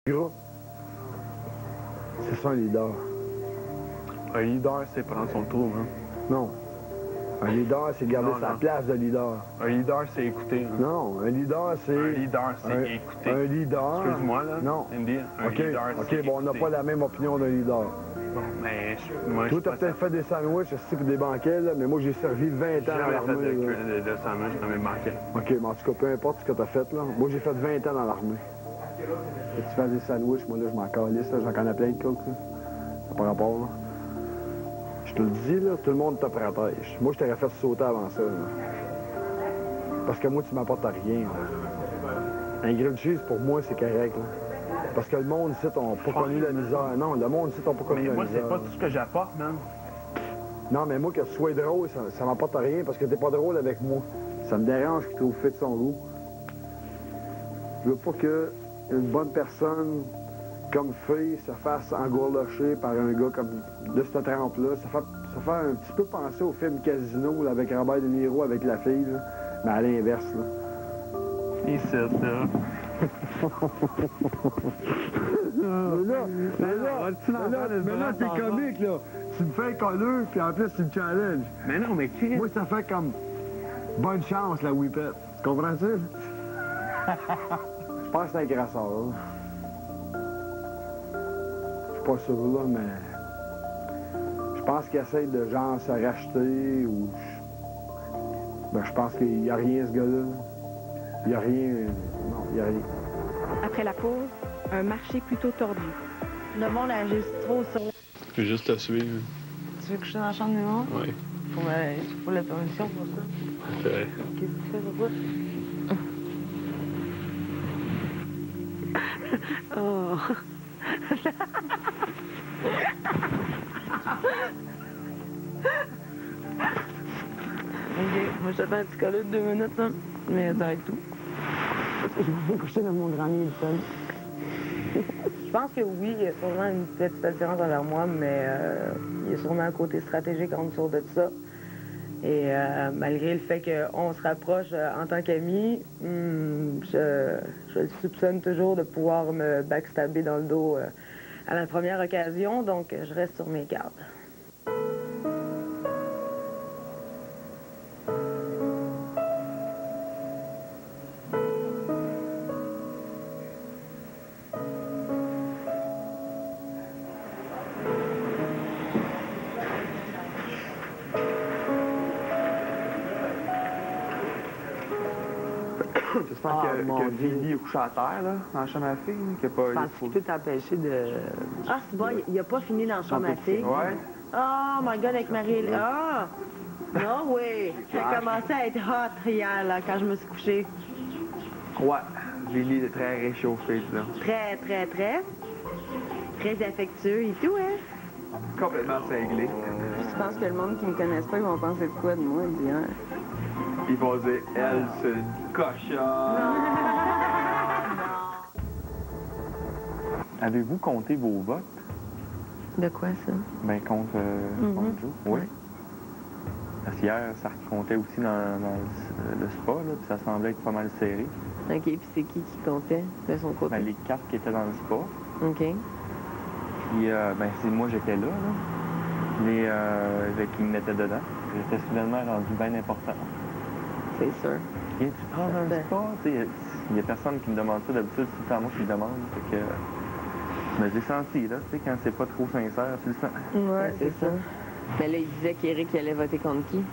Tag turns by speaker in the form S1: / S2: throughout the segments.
S1: Gros. C'est ça un leader.
S2: Un leader, c'est prendre son tour, hein?
S1: Non. Un leader, c'est garder sa place de leader.
S2: Un leader, c'est écouter. Hein?
S1: Non, un leader, c'est...
S2: Un leader, c'est écouter.
S1: Un leader...
S2: Excuse-moi, là.
S1: Non.
S2: Andy, un leader, c'est
S1: bon, on n'a pas la même opinion d'un leader.
S2: Bon, mais moi,
S1: toi, t'as peut-être fait des sandwichs, pour des banquets, là, mais moi, j'ai servi 20 ans dans l'armée.
S2: J'ai fait de sandwichs dans mes banquets.
S1: OK, mais en tout cas, peu importe ce que t'as fait, là. Moi, j'ai fait 20 ans dans l'armée. Tu fais des sandwichs, moi, là, je m'en calisse, là. J'en connais plein de coques, là. Ça n'a pas rapport, là. Je te le dis, là, tout le monde te protège. Moi, je t'aurais fait sauter avant ça, là. Parce que moi, tu m'apportes à rien, là. Un grilled cheese, pour moi, c'est correct, là. Parce que le monde ici, n'a pas connu la misère. Non, le monde ici, n'a pas connu la misère.
S2: Mais moi, c'est pas tout ce que j'apporte, man.
S1: Non, mais moi, que tu sois drôle, ça m'apporte à rien parce que t'es pas drôle avec moi. Ça me dérange qu'il trouve fait de son goût. Je veux pas qu'une bonne personne comme fille se fasse engourlocher par un gars comme de cette trempe-là. Ça fait un petit peu penser au film Casino là, avec Robert De Niro avec la fille, là, mais à l'inverse.
S2: Et c'est ça.
S1: Mais là, t'es comique, là. Tu me fais un colleux, puis en plus, tu me challenges.
S2: Mais non, mais qui?
S1: Moi, ça fait comme bonne chance, la whippette. Tu comprends ça? Je pense que c'est un grasseur, là. Je suis pas sûr, là, mais... Je pense qu'il essaie de, genre, se racheter, ou... Ben, je pense qu'il n'y a rien, ce gars-là. Il n'y a rien... Non, il n'y a rien.
S3: Après la pause, un marché plutôt tordu.
S4: Le monde a juste trop sur...
S2: Je vais juste te suivre.
S4: Tu veux que je sois dans la chambre numéro 1?
S2: Oui.
S4: Faut la permission pour ça.
S2: Ouais.
S4: Qu'est-ce que tu fais, pourquoi? Oh! OK, moi je te fais un petit colleux de 2 minutes, là. Mais ça va être tout.
S3: Je vais me coucher dans mon grand lit, seul.
S4: Je pense que oui, il y a sûrement une petite attirance envers moi, mais il y a sûrement un côté stratégique en dessous de ça. Et malgré le fait qu'on se rapproche en tant qu'amis, je le soupçonne toujours de pouvoir me backstabber dans le dos à la première occasion, donc je reste sur mes gardes.
S5: J'espère que Vivi est couché à terre, là, dans la chambre à filles, qu'il n'y a pas...
S4: Je pense qu'il peut t'empêcher de... Ah, c'est bon, il n'a pas fini dans la chambre à filles.
S5: Ouais.
S4: Oh my God, avec Marie... Ah! Non, oui. Ça a commencé à être hot hier, là, quand je me suis couchée.
S5: Ouais. Vivi est très réchauffée, là.
S4: Très, très, très. Très affectueux et tout, hein?
S5: Complètement cinglé.
S4: Je pense que le monde qui me connaisse pas, ils vont penser de quoi de moi hier?
S5: Ils vont dire, elle, c'est une cochonne. Avez-vous compté vos votes?
S4: De quoi, ça?
S5: Ben, contre Joe. Oui. Parce qu'hier, ça comptait aussi dans le spa, là, puis ça semblait être pas mal serré.
S4: OK, puis c'est qui comptait de son côté?
S5: Ben, les 4 qui étaient dans le spa.
S4: OK.
S5: Puis, ben, si moi j'étais là, qui me mettaient dedans. J'étais soudainement rendu bien important.
S4: C'est sûr.
S5: Viens-tu prendre un spa? Il n'y a personne qui me demande ça. D'habitude, c'est tout le temps moi qui le demande. Fait que, mais j'ai senti, là, tu sais, quand c'est pas trop sincère, tu le sens.
S4: Ouais, c'est ça. Mais là, il disait qu'Éric allait voter contre qui?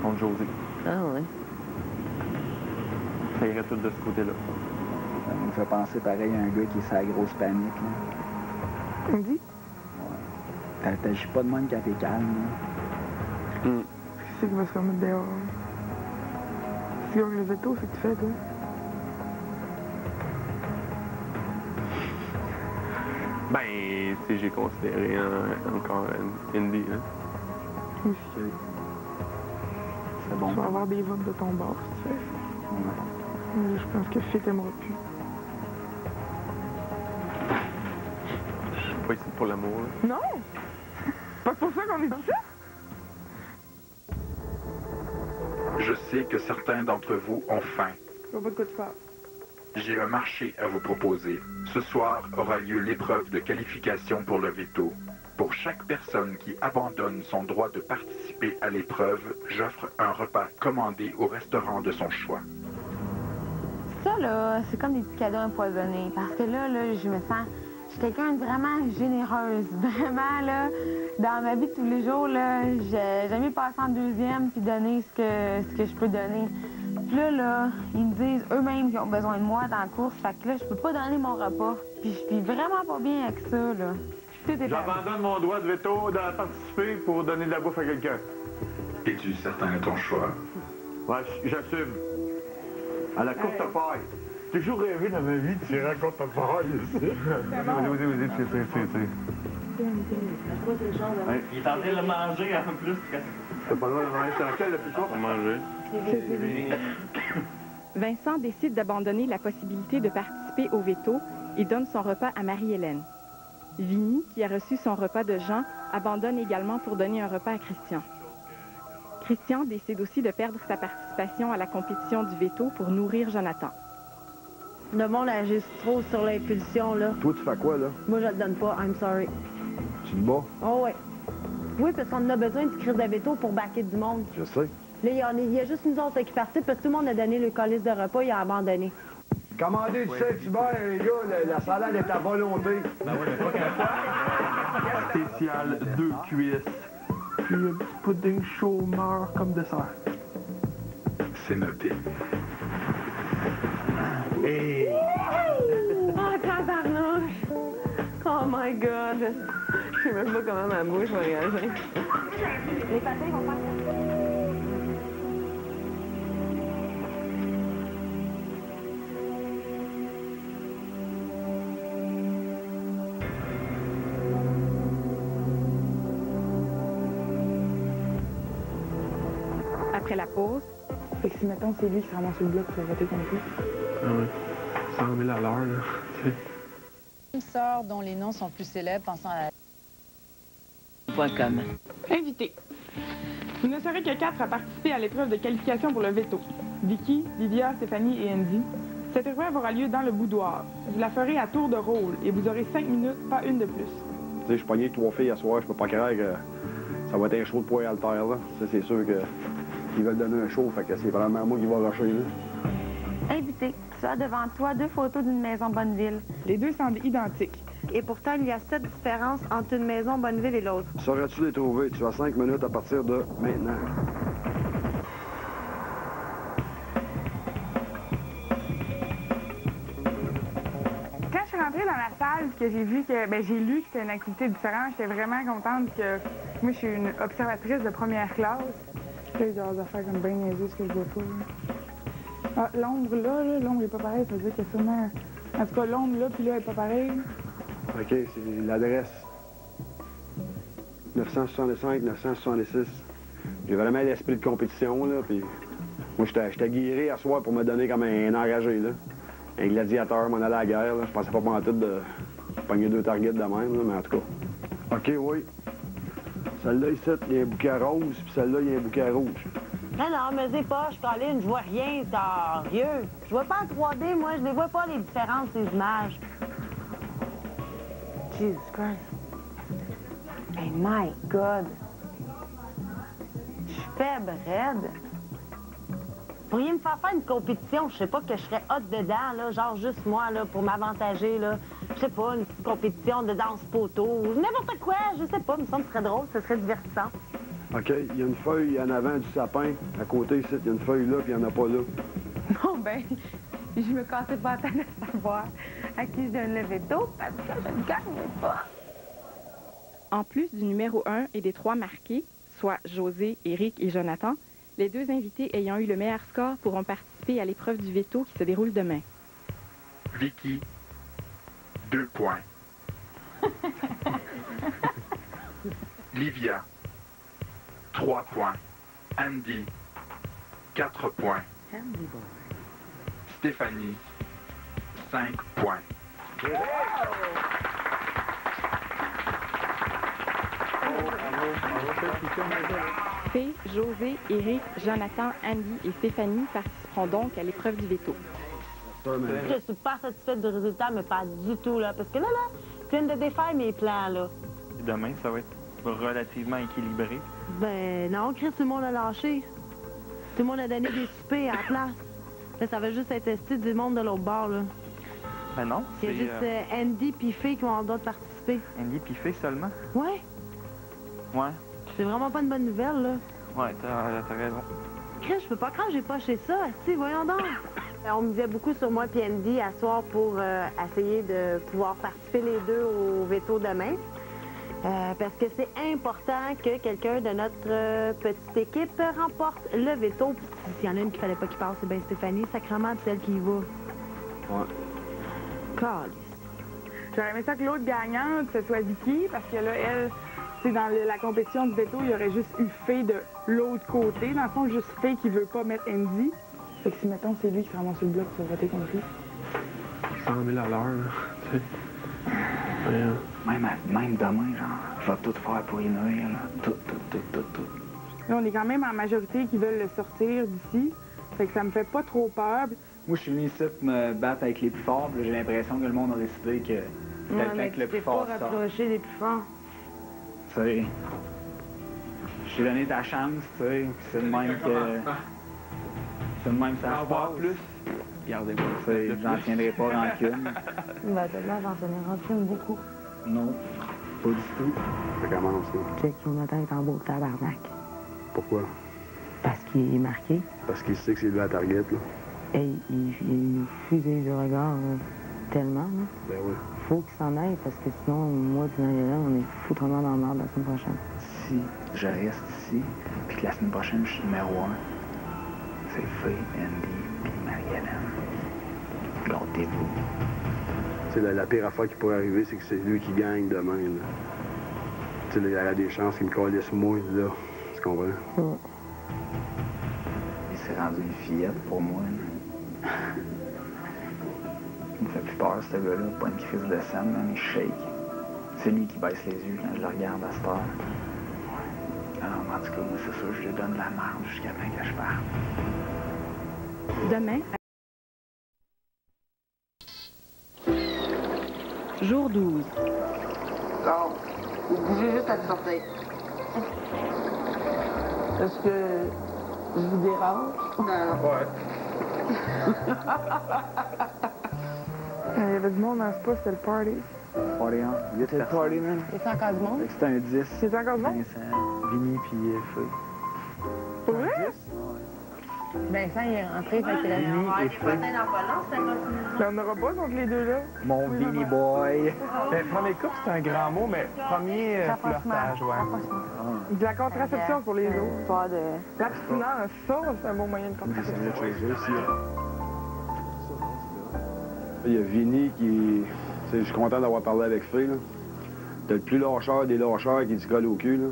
S5: Contre José.
S4: Ah, ouais.
S5: Ça irait tout de ce côté-là.
S6: Ça me fait penser pareil à un gars qui est sa grosse panique, là.
S4: On dit?
S6: Ouais. T'agis pas de même quand t'es calme, là.
S3: C'est qui va se remettre dehors. Si on le veto, c'est que tu fais, toi.
S2: Ben, tu sais, j'ai considéré encore Indy, hein.
S3: Aussi.
S6: C'est bon.
S3: Tu vas avoir des votes de ton bord, si tu fais. Mais je pense que Fé t'aimera plus.
S2: Je suis pas ici pour l'amour, là.
S3: Non! Pas pour ça qu'on est ici?
S7: Je sais que certains d'entre vous ont faim.
S3: Je vois pas de quoi tu parles.
S7: j'ai un marché à vous proposer. Ce soir aura lieu l'épreuve de qualification pour le veto. Pour chaque personne qui abandonne son droit de participer à l'épreuve, j'offre un repas commandé au restaurant de son choix.
S8: Ça, là, c'est comme des petits cadeaux empoisonnés. Parce que là, je me sens... Je suis quelqu'un de vraiment généreuse. Vraiment, là, dans ma vie de tous les jours, là, j'aime mieux passer en deuxième puis donner ce que je peux donner. Puis là, ils me disent eux-mêmes qu'ils ont besoin de moi dans la course. Fait que là, je peux pas donner mon repas. Puis je vis vraiment pas bien avec ça, là. Tout est
S9: J'abandonne mon droit de veto de participer pour donner de la bouffe à quelqu'un.
S7: Es-tu certain de ton choix?
S9: Ouais, j'assume. À la courte paille. J'ai toujours rêvé dans ma vie de tirer à courte paille ici. Vas-y, tire.
S5: Il est en train de le manger en plus.
S9: C'est pas loin de manger. C'est laquelle la plus courte?
S2: Manger.
S10: Vincent décide d'abandonner la possibilité de participer au veto et donne son repas à Marie-Hélène. Vinnie, qui a reçu son repas de Jean, abandonne également pour donner un repas à Christian. Christian décide aussi de perdre sa participation à la compétition du veto pour nourrir Jonathan.
S4: Le monde agit trop sur l'impulsion, là.
S1: Toi, tu fais quoi, là?
S4: Moi, je le donne pas, I'm sorry.
S1: Tu te bats?
S4: Oh ouais. Oui, parce qu'on a besoin de crise de veto pour baquer du monde.
S1: Je sais.
S4: Là, il y a juste nous autres qui participent parce que tout le monde a donné le calice de repas, il a abandonné.
S1: Commandez du Saint-Hubert, les gars, la salade est à volonté.
S5: Ben oui, mais pas qu'à fois.
S2: Spécial 2 cuisses. Puis un petit pudding chaud meurt comme dessert.
S7: C'est noté.
S2: Hey!
S4: Oh, tabarnouche! Oh my God! Je sais même pas comment ma bouche va réagir. Les patins vont faire...
S10: Après la pause,
S3: Fait que si, mettons, c'est lui qui se ramasse sur le bloc pour voter contre lui.
S2: Ah oui. 100 000 à l'heure, là.
S11: Une sœur dont les noms sont plus célèbres, pensant à...
S12: .com.
S3: Invité. Vous ne serez que 4 à participer à l'épreuve de qualification pour le veto. Vicky, Livia, Stéphanie et Andy. Cette épreuve aura lieu dans le boudoir. Vous la ferez à tour de rôle et vous aurez 5 minutes, pas une de plus.
S1: Tu sais, je suis pogné 3 filles à soir, je peux pas croire que ça va être un show de poids à terre, là. Ça, c'est sûr qu'ils veulent donner un show, fait que c'est vraiment moi qui va rusher, là.
S8: Invité. Tu as devant toi 2 photos d'une maison Bonneville.
S3: Les deux semblent identiques.
S4: Et pourtant, il y a 7 différences entre une maison Bonneville et l'autre.
S1: Saurais-tu les trouver? Tu as 5 minutes à partir de maintenant.
S3: Quand je suis rentrée dans la salle, que j'ai vu que, j'ai lu que c'était une activité différente, j'étais vraiment contente que moi, je suis une observatrice de première classe. Là, il doit y avoir des affaires comme bien niaiseuses que je vois pas. Ah, l'ombre là, l'ombre est pas pareille, ça veut dire qu'il y a sûrement... En tout cas, l'ombre là, puis là, elle est pas pareille.
S1: OK, c'est l'adresse. 965, 966. J'ai vraiment l'esprit de compétition, là, puis moi, j'étais guéri à soir pour me donner comme un engagé, là. Un gladiateur, m'en aller à la guerre, là. Je pensais pas en tout de pogner 2 targets de même, là, mais en tout cas. OK, oui. Celle-là, ici, il y a un bouquet rose, puis celle-là, il y a un bouquet rouge.
S4: Non, mais c'est pas, je Colline, je vois rien, sérieux. Je vois pas en 3D, moi, je ne vois pas les différences des images. Jesus Christ. Hey, my God. Je suis faible, raide. Vous pourriez me faire une compétition, je sais pas, que je serais hot dedans, là, genre juste moi, là, pour m'avantager, là. Je sais pas, une petite compétition de danse poteau, ou n'importe quoi, je sais pas, il me semble que ce serait drôle, ce serait divertissant.
S1: OK, il y a une feuille en avant du sapin. À côté, ici, il y a une feuille là, puis il n'y en a pas là.
S8: Bon, ben, je me cassais pas la tête de savoir à qui je donne le veto parce que je ne gagne pas.
S10: En plus du numéro 1 et des 3 marqués, soit José, Éric et Jonathan, les 2 invités ayant eu le meilleur score pourront participer à l'épreuve du veto qui se déroule demain.
S7: Vicky, 2 points. Livia, 3 points. Andy, 4 points. Stéphanie, 5 points.
S10: Fé, José, Éric, Jonathan, Andy et Stéphanie participeront donc à l'épreuve du veto.
S4: Je suis pas satisfaite du résultat, mais pas du tout, là. Parce que là, je viens de défaire mes plans, là.
S5: Et demain, ça va être relativement équilibré.
S4: Ben non, Chris, tout le monde a lâché. Tout le monde a donné des soupers à la place. Là, ça va juste être testé du monde de l'autre bord, là.
S5: Ben non,
S4: Il y a juste Andy puis Faye qui ont le droit de participer.
S5: Andy puis Faye seulement?
S4: Ouais.
S5: Ouais.
S4: C'est vraiment pas une bonne nouvelle, là.
S5: Ouais, t'as raison.
S4: Chris, je peux pas croire que j'ai poché ça, si, voyons donc. On misait beaucoup sur moi et Andy à soir pour essayer de pouvoir participer les deux au veto demain. Parce que c'est important que quelqu'un de notre petite équipe remporte le veto. S'il y en a une qu'il fallait pas qu'il passe, c'est bien Stéphanie, sacrément, c'est celle qui y va.
S1: Ouais.
S4: Calice.
S3: J'aurais aimé ça que l'autre gagnante, ce soit Vicky, parce que là, elle, c'est dans la compétition de veto, il y aurait juste eu Faye de l'autre côté. Dans le fond, juste Faye qui veut pas mettre Andy. Fait que si, mettons, c'est lui qui se ramasse sur le bloc pour voter contre lui.
S2: 100 000 à l'heure, tu sais.
S6: Même demain, genre, je vais tout faire pour y nuire, là. Tout.
S3: Là, on est quand même en majorité qui veulent le sortir d'ici. Fait que ça me fait pas trop peur.
S6: Moi, je suis venu ici pour me battre avec les plus forts, puis j'ai l'impression que le monde a décidé que c'était le temps que le plus fort sorte.
S4: Rapprocher les plus forts.
S6: Tu sais, je t'ai donné ta chance, tu sais, puis c'est de même que... C'est de même que ça se passe.
S2: Plus. Regardez-moi.
S6: Tu sais, j'en tiendrai pas rancune.
S4: Ben, là, j'en tenais rancune beaucoup.
S6: Non, pas du tout.
S1: Ça commence, là.
S4: Check, Jonathan est en beau tabarnak.
S1: Pourquoi?
S4: Parce qu'il est marqué.
S1: Parce qu'il sait que c'est lui la target, là.
S4: Et il nous fusille du regard tellement, là.
S1: Ben oui.
S4: Faut qu'il s'en aille, parce que sinon, moi et Marie-Hélène, on est foutrement dans le marde la semaine prochaine.
S6: Si je reste ici, puis que la semaine prochaine, je suis numéro 1, c'est Faye, Andy, puis Marie-Hélène. Gardez-vous.
S1: Tu sais, la pire affaire qui pourrait arriver, c'est que c'est lui qui gagne demain, là. Tu sais, il y a des chances qu'il me calisse moi, là. Tu comprends?
S6: Il s'est rendu une fillette pour moi, là. Il me fait plus peur, ce gars-là. Pas une crise de scène, même il shake. C'est lui qui baisse les yeux quand je le regarde à cette heure. Alors, en tout cas, moi, c'est sûr, je lui donne la marde jusqu'à temps que je parte.
S10: Demain, jour 12.
S4: Non, vous bougez juste à te sortir. Est-ce que je vous dérange? Non.
S2: Ouais.
S3: Il y avait du monde dans ce poste, c'était le party.
S6: Party on. 8 personnes. Party, man.
S4: C'est encore du monde?
S6: C'était un 10.
S3: C'est encore du monde?
S6: Vincent, Vinny puis Faye.
S3: Pour vrai?
S4: Vincent, il est rentré, fait qu'il a des potins dans pas long, c'était
S3: Mais on n'aura pas contre les deux-là.
S6: Mon Vinny boy.
S5: Premier couple, c'est un grand mot, mais premier flirtage, ouais.
S3: De la contraception pour les autres.
S4: Pas de...
S3: L'abstinence, ça, c'est un bon moyen de contraception.
S1: Il y a Vinny qui... Tu sais, je suis content d'avoir parlé avec Faye, là. T'as le plus lâcheur des lâcheurs qui te colle au cul, là.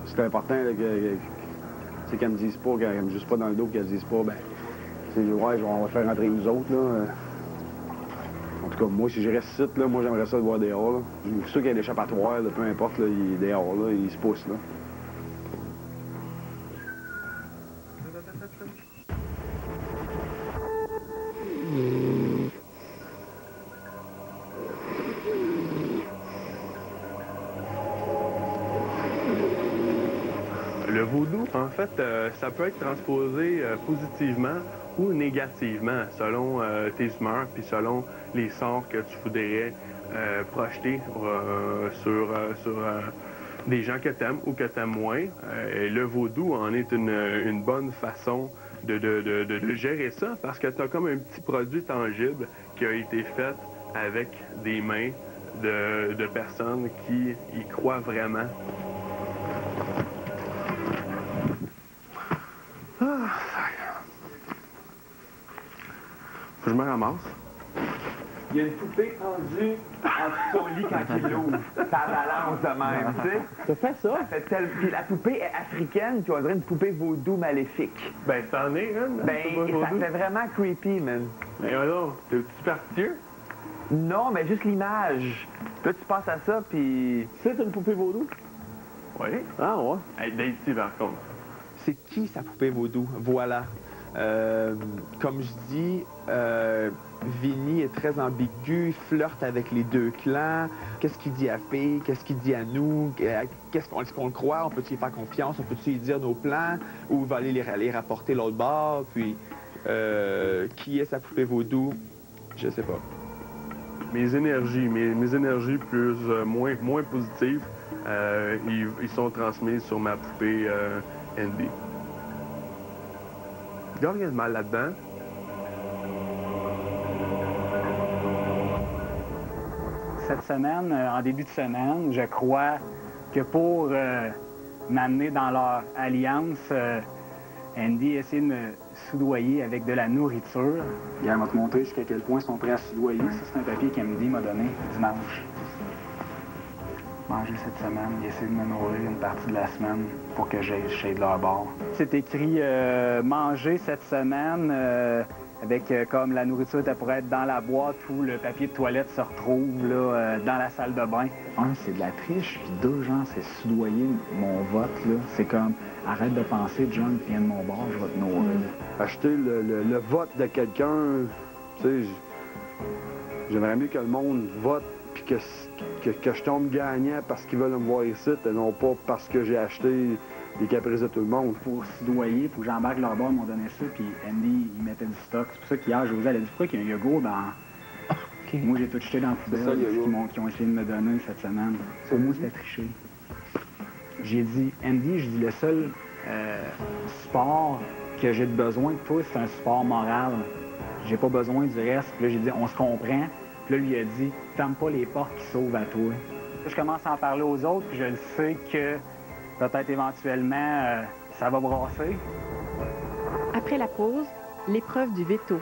S1: C'est important, là, qu'elle me dise pas, qu'elle me dise pas dans le dos, qu'elle me dise pas, ben... Tu sais, ouais, on va faire rentrer nous autres, là. En tout cas, moi, si je reste ici, là, moi, j'aimerais ça le voir dehors, là. Je suis sûr qu'il y a l'échappatoire, là, peu importe, là, il est dehors, là, il se pousse, là.
S2: Le vaudou, en fait, ça peut être transposé positivement ou négativement, selon tes humeurs, puis selon les sorts que tu voudrais projeter sur des gens que tu aimes ou que tu aimes moins. Et le vaudou en est une bonne façon de gérer ça, parce que tu as comme un petit produit tangible qui a été fait avec des mains de personnes qui y croient vraiment. Faut que je me ramasse.
S9: Il y a une poupée pendue en dessous de son lit quand il l'ouvre. Ça balance de même, tu sais.
S6: T'as fait ça?
S9: Puis la poupée est africaine, puis on dirait une poupée vaudou maléfique.
S2: Ben, c'en est une.
S9: Ben, ça fait vraiment creepy, man.
S2: Mais alors, t'es superstitieux?
S9: Non, mais juste l'image. Là, tu penses à ça, puis...
S6: C'est une poupée vaudou?
S2: Oui.
S6: Ah, ouais.
S2: Hey, Daisy, par contre.
S5: C'est qui sa poupée vaudou? Voilà.
S12: Comme je dis, Vinny est très ambigu, il flirte avec les deux clans. Qu'est-ce qu'il dit à Fille? Qu'est-ce qu'il dit à nous? Est-ce qu'on le croit? On peut-tu y faire confiance? On peut-tu lui dire nos plans? Ou il va aller les rapporter l'autre bord? Puis, qui est sa poupée vaudou? Je sais pas.
S2: Mes énergies plus moins positives, ils sont transmises sur ma poupée Andy. Il n'y a rien de mal là-dedans.
S6: Cette semaine, en début de semaine, je crois que pour m'amener dans leur alliance, Andy a essayé de me soudoyer avec de la nourriture. Elle va te montrer jusqu'à quel point ils sont prêts à soudoyer. Ça, c'est un papier qu'Andy m'a donné dimanche. Manger cette semaine, il essaie de me nourrir une partie de la semaine pour que j'aille de leur bord. C'est écrit manger cette semaine avec comme la nourriture pourrait être dans la boîte où le papier de toilette se retrouve là, dans la salle de bain. Un, c'est de la triche, puis deux, genre, c'est soudoyer mon vote. C'est comme arrête de penser, John, viens de mon bord, je vais te nourrir.
S1: Acheter le vote de quelqu'un, tu sais, j'aimerais mieux que le monde vote puis que je tombe gagnant parce qu'ils veulent me voir ici et non pas parce que j'ai acheté les caprices de tout le monde.
S6: Pour soudoyer, il faut que j'embarque leur bord, ils m'ont donné ça, puis Andy, il mettait du stock. C'est pour ça qu'hier, Josée, elle a dit pourquoi il y a un yogourt dans... Okay. Moi, j'ai tout jeté dans la poubelle, ça, qu'ils ont essayé de me donner cette semaine. Pour moi, c'était triché. J'ai dit, Andy, je dis, le seul sport que j'ai besoin de toi, c'est un sport moral. J'ai pas besoin du reste. Puis là, j'ai dit, on se comprend. Puis là, lui a dit, ferme pas les portes qui s'ouvrent à toi. Je commence à en parler aux autres, puis je le sais que peut-être éventuellement, ça va brasser.
S10: Après la pause, l'épreuve du veto.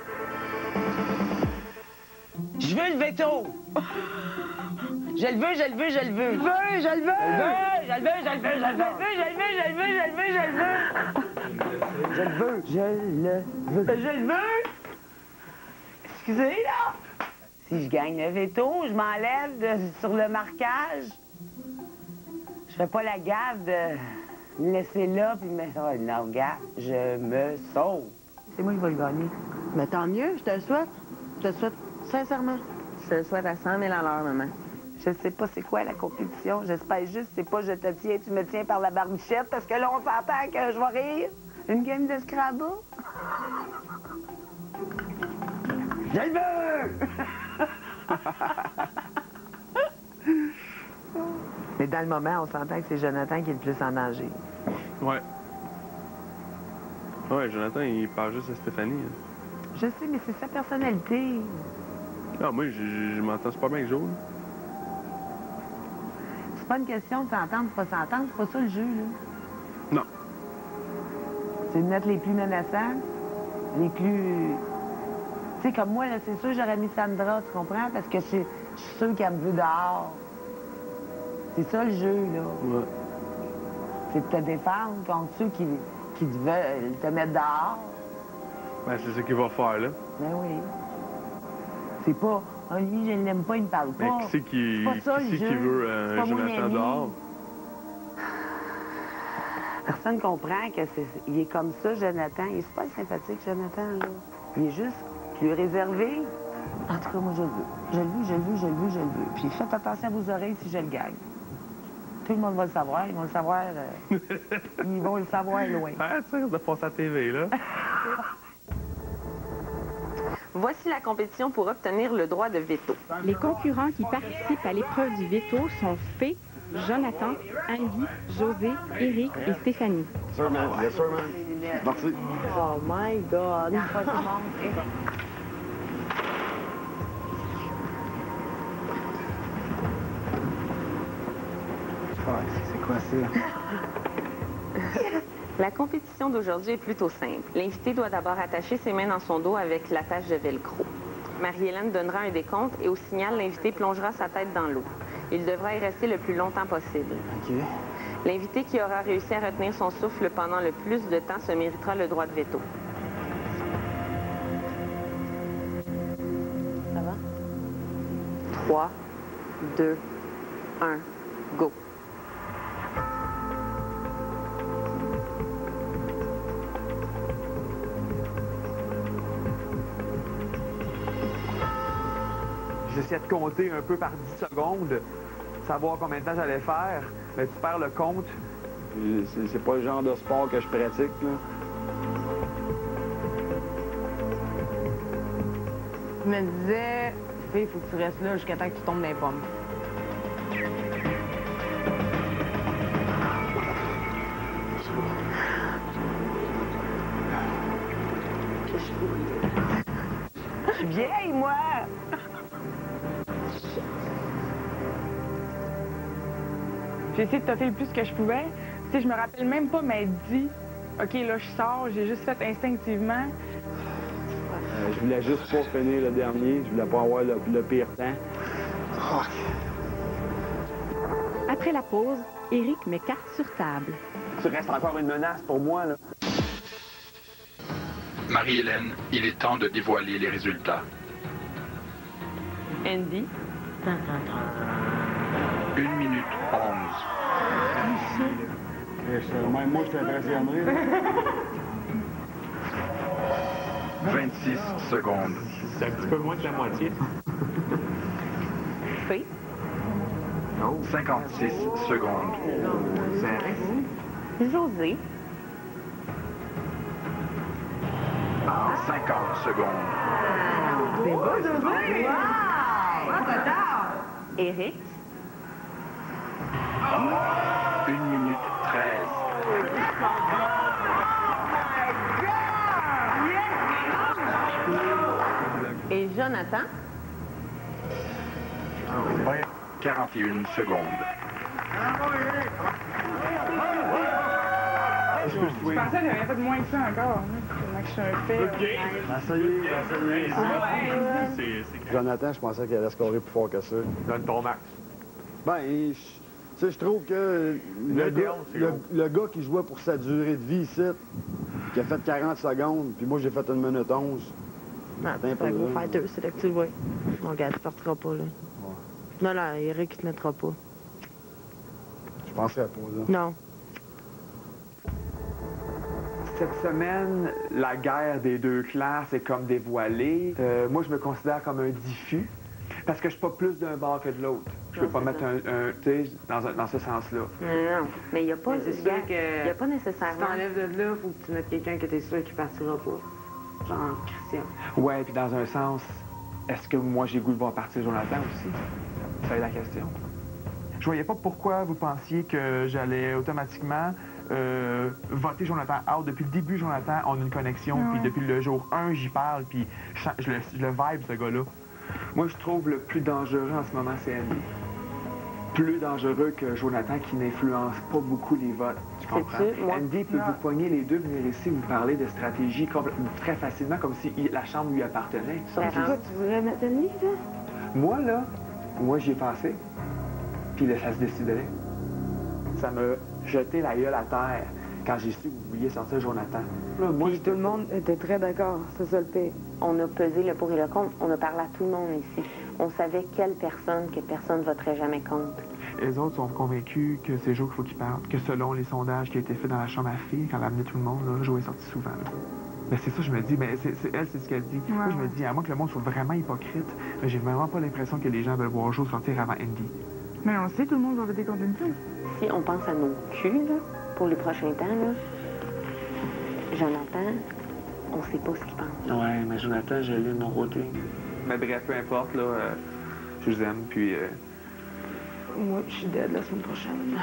S4: Je veux le veto! Je le veux, je le veux, je le veux! Je le veux! Je le veux! Je le veux, je le veux, je le veux! Je le veux, je le veux, je le veux, je le veux! Je le veux! Je le veux! Je le veux! Excusez, là! Si je gagne le veto, je m'enlève sur le marquage. Je fais pas la gaffe de me laisser là puis me... Oh, non, gars, je me sauve. C'est moi qui vais le gagner.
S13: Mais tant mieux, je te le souhaite. Je te le souhaite sincèrement. Je te le souhaite à 100 000 à l'heure, maman.
S4: Je sais pas c'est quoi la compétition. J'espère juste c'est pas je te tiens, tu me tiens par la barbichette parce que là, on s'entend que je vais rire. Une game de Scrabble. Je le veux! Mais dans le moment, on s'entend que c'est Jonathan qui est le plus en danger.
S2: Ouais. Ouais, Jonathan, il parle juste à Stéphanie. Hein.
S4: Je sais, mais c'est sa personnalité.
S2: Ah, moi, je m'entends super bien avec Jo.
S4: C'est pas une question de s'entendre ou pas s'entendre, c'est pas ça le jeu, là.
S2: Non.
S4: C'est de mettre les plus menaçants, les plus... Tu sais, comme moi, là, c'est sûr j'aurais mis Sandra, tu comprends? Parce que je suis sûre qu'elle me veut dehors. C'est ça le jeu, là.
S2: Ouais.
S4: C'est de te défendre contre ceux qui veulent te mettre dehors.
S2: Ben, c'est ce qu'il va faire, là.
S4: Ben oui. C'est pas, ah, lui, je ne l'aime pas, il me parle pas.
S2: Mais qui c'est qui veut Jonathan dehors?
S4: Personne comprend qu'il est comme ça, Jonathan. Il est super sympathique, Jonathan, là. Il est juste plus réservé. En tout cas, moi, je le veux. Je le veux, je le veux, je le veux, je le veux. Puis faites attention à vos oreilles si je le gagne. Tout le monde va le savoir. Ils vont le savoir. Ils vont le savoir loin.
S2: Ah, tu sais, de passer à la TV, là.
S10: Voici la compétition pour obtenir le droit de veto. Les concurrents qui participent à l'épreuve du veto sont Fée, Jonathan, Andy, José, Éric et Stéphanie.
S1: Sir, man. Yes, sir, man. Merci.
S4: Oh my God! Pas tout le monde.
S6: C'est quoi ça?
S10: La compétition d'aujourd'hui est plutôt simple. L'invité doit d'abord attacher ses mains dans son dos avec l'attache de velcro. Marie-Hélène donnera un décompte et au signal, l'invité plongera sa tête dans l'eau. Il devra y rester le plus longtemps possible.
S6: OK.
S10: L'invité qui aura réussi à retenir son souffle pendant le plus de temps se méritera le droit de veto.
S4: Ça va?
S10: 3, 2, 1, go!
S12: j'essayais de compter un peu par 10 secondes, savoir combien de temps j'allais faire, mais tu perds le compte.
S1: C'est pas le genre de sport que je pratique, là.
S4: Je me disais, fille, il faut que tu restes là jusqu'à temps que tu tombes dans les pommes. Je suis vieille, moi!
S3: J'ai essayé de toffer le plus que je pouvais. Tu sais, je me rappelle même pas m'être dit, OK, là, je sors. J'ai juste fait instinctivement.
S1: Je voulais juste pas finir le dernier. Je voulais pas avoir le pire temps.
S10: Après la pause, Éric met carte sur table.
S12: Tu restes encore une menace pour moi, là.
S7: Marie-Hélène, il est temps de dévoiler les résultats.
S4: Andy.
S7: 1 minute 11.
S1: Même moi, je suis impressionné.
S7: 26 secondes.
S9: C'est un petit peu moins de la moitié.
S4: Fille.
S7: 56 secondes.
S4: José.
S7: 50 secondes.
S4: C'est beau, José! Wow! Éric.
S7: 1 minute 13.
S4: Et Jonathan.
S7: 41 secondes.
S3: Je pensais que j'avais fait moins que ça encore. Tellement que je suis un fait.
S1: Jonathan, je pensais qu'il allait scorer plus fort que ça.
S12: Donne ton max.
S1: Ben, tu sais, je trouve que le gars qui jouait pour sa durée de vie ici, qui a fait 40 secondes, puis moi j'ai fait 1 minute 11.
S13: Non, t'as un gros fighter, c'est là que tu le vois. Mon gars, tu partiras pas, là. Ouais. Non, là, Éric, il te mettra pas.
S1: Je penserais pas, là.
S13: Non.
S12: Cette semaine, la guerre des deux clans s'est comme dévoilée. Moi, je me considère comme un diffus, parce que je suis pas plus d'un bord que de l'autre. Je peux pas mettre tu sais, dans ce sens-là.
S4: Non, mais il n'y a pas,
S13: c'est sûr que
S4: y a pas nécessairement.
S13: Si t'enlèves de là, faut que tu mettes quelqu'un que t'es sûr qu'il partira pas. Genre Christian.
S12: Ouais, puis dans un sens, est-ce que moi j'ai le goût de voir partir Jonathan aussi? Ça est la question. Je voyais pas pourquoi vous pensiez que j'allais automatiquement voter Jonathan out. Depuis le début, Jonathan, on a une connexion, puis depuis le jour 1, j'y parle, puis je le vibe, ce gars-là. Moi, je trouve le plus dangereux en ce moment, c'est Andy. Plus dangereux que Jonathan, qui n'influence pas beaucoup les votes. Tu comprends? Andy peut vous poigner les deux, venir ici, vous parler de stratégie très facilement, comme si la chambre lui appartenait.
S13: Toi, tu voudrais mettre Andy, là?
S12: Moi, j'y ai pensé. Puis là, ça se déciderait. Ça m'a jeté la gueule à terre quand j'ai su que vous vouliez sortir Jonathan.
S4: Là, moi, tout le monde était très d'accord, c'est ça le pire. On a pesé le pour et le contre, on a parlé à tout le monde ici. On savait que personne ne voterait jamais contre.
S12: Les autres sont convaincus que c'est Joe qu'il faut qu'il parle, que selon les sondages qui ont été faits dans la chambre à filles, quand elle a amené tout le monde, là, Joe est sorti souvent. Là. Mais c'est ça, je me dis, mais elle, c'est ce qu'elle dit. Moi, je me dis, à moins que le monde soit vraiment hypocrite, mais j'ai vraiment pas l'impression que les gens veulent voir Joe sortir avant Andy.
S3: Mais on sait, tout le monde va voter contre une fille.
S4: Si on pense à nos culs, là, pour les prochains temps, là, Jonathan, on sait pas ce qu'il pense.
S12: Ouais, mais Jonathan, je l'ai de mon côté. Mais bref, peu importe, là, je vous aime, puis...
S13: Moi, je suis dead la semaine prochaine.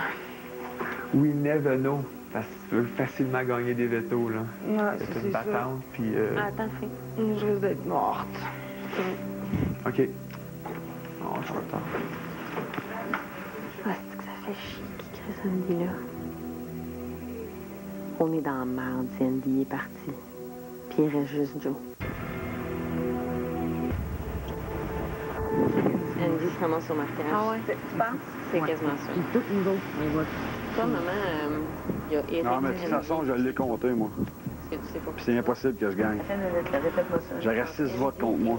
S12: We never know. Parce que tu peux facilement gagner des vétos, là.
S13: Ouais,
S12: c'est une battante, puis...
S4: Attends, fille.
S13: Je risque d'être morte.
S12: OK. On se retard.
S4: Ah, c'est que ça fait chier qui crée ce Andy-là. On est dans la merde si Andy est parti. Puis il reste juste Joe. Andy se ramasse sur marquage. Ah ouais? Tu penses? C'est quasiment ça.
S13: Puis toutes nous autres, on vote.
S4: Toi, maman, il y a Éric.
S1: Non, mais de toute façon, je l'ai compté, moi.
S4: Parce que tu sais pas.
S1: Puis c'est impossible que je gagne. J'aurais 6 votes contre moi.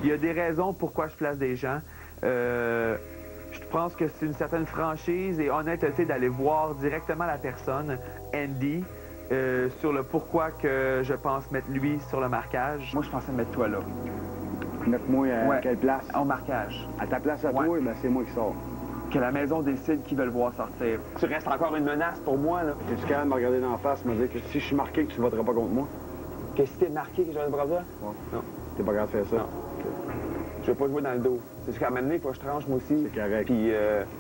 S12: Il y a des raisons pourquoi je place des gens. Je pense que c'est une certaine franchise et honnêteté d'aller voir directement la personne, Andy, sur le pourquoi que je pense mettre lui sur le marquage. Moi, je pensais mettre toi là.
S1: Mettre-moi à quelle place?
S12: Au marquage.
S1: À ta place à toi, ben c'est moi qui sors.
S12: Que la maison décide qui veut le voir sortir. Tu restes encore une menace pour moi, là.
S1: Es-tu capable de me regarder dans la face et me dire que si je suis marqué, que tu voteras pas contre moi?
S12: Que si t'es marqué que j'aurais le bras?
S1: Ouais.
S12: Non.
S1: T'es pas capable de faire ça?
S12: Non. Je veux pas jouer dans le dos. C'est ce qu'à un moment donné, il faut que je tranche, moi aussi.
S1: C'est correct.
S12: Puis,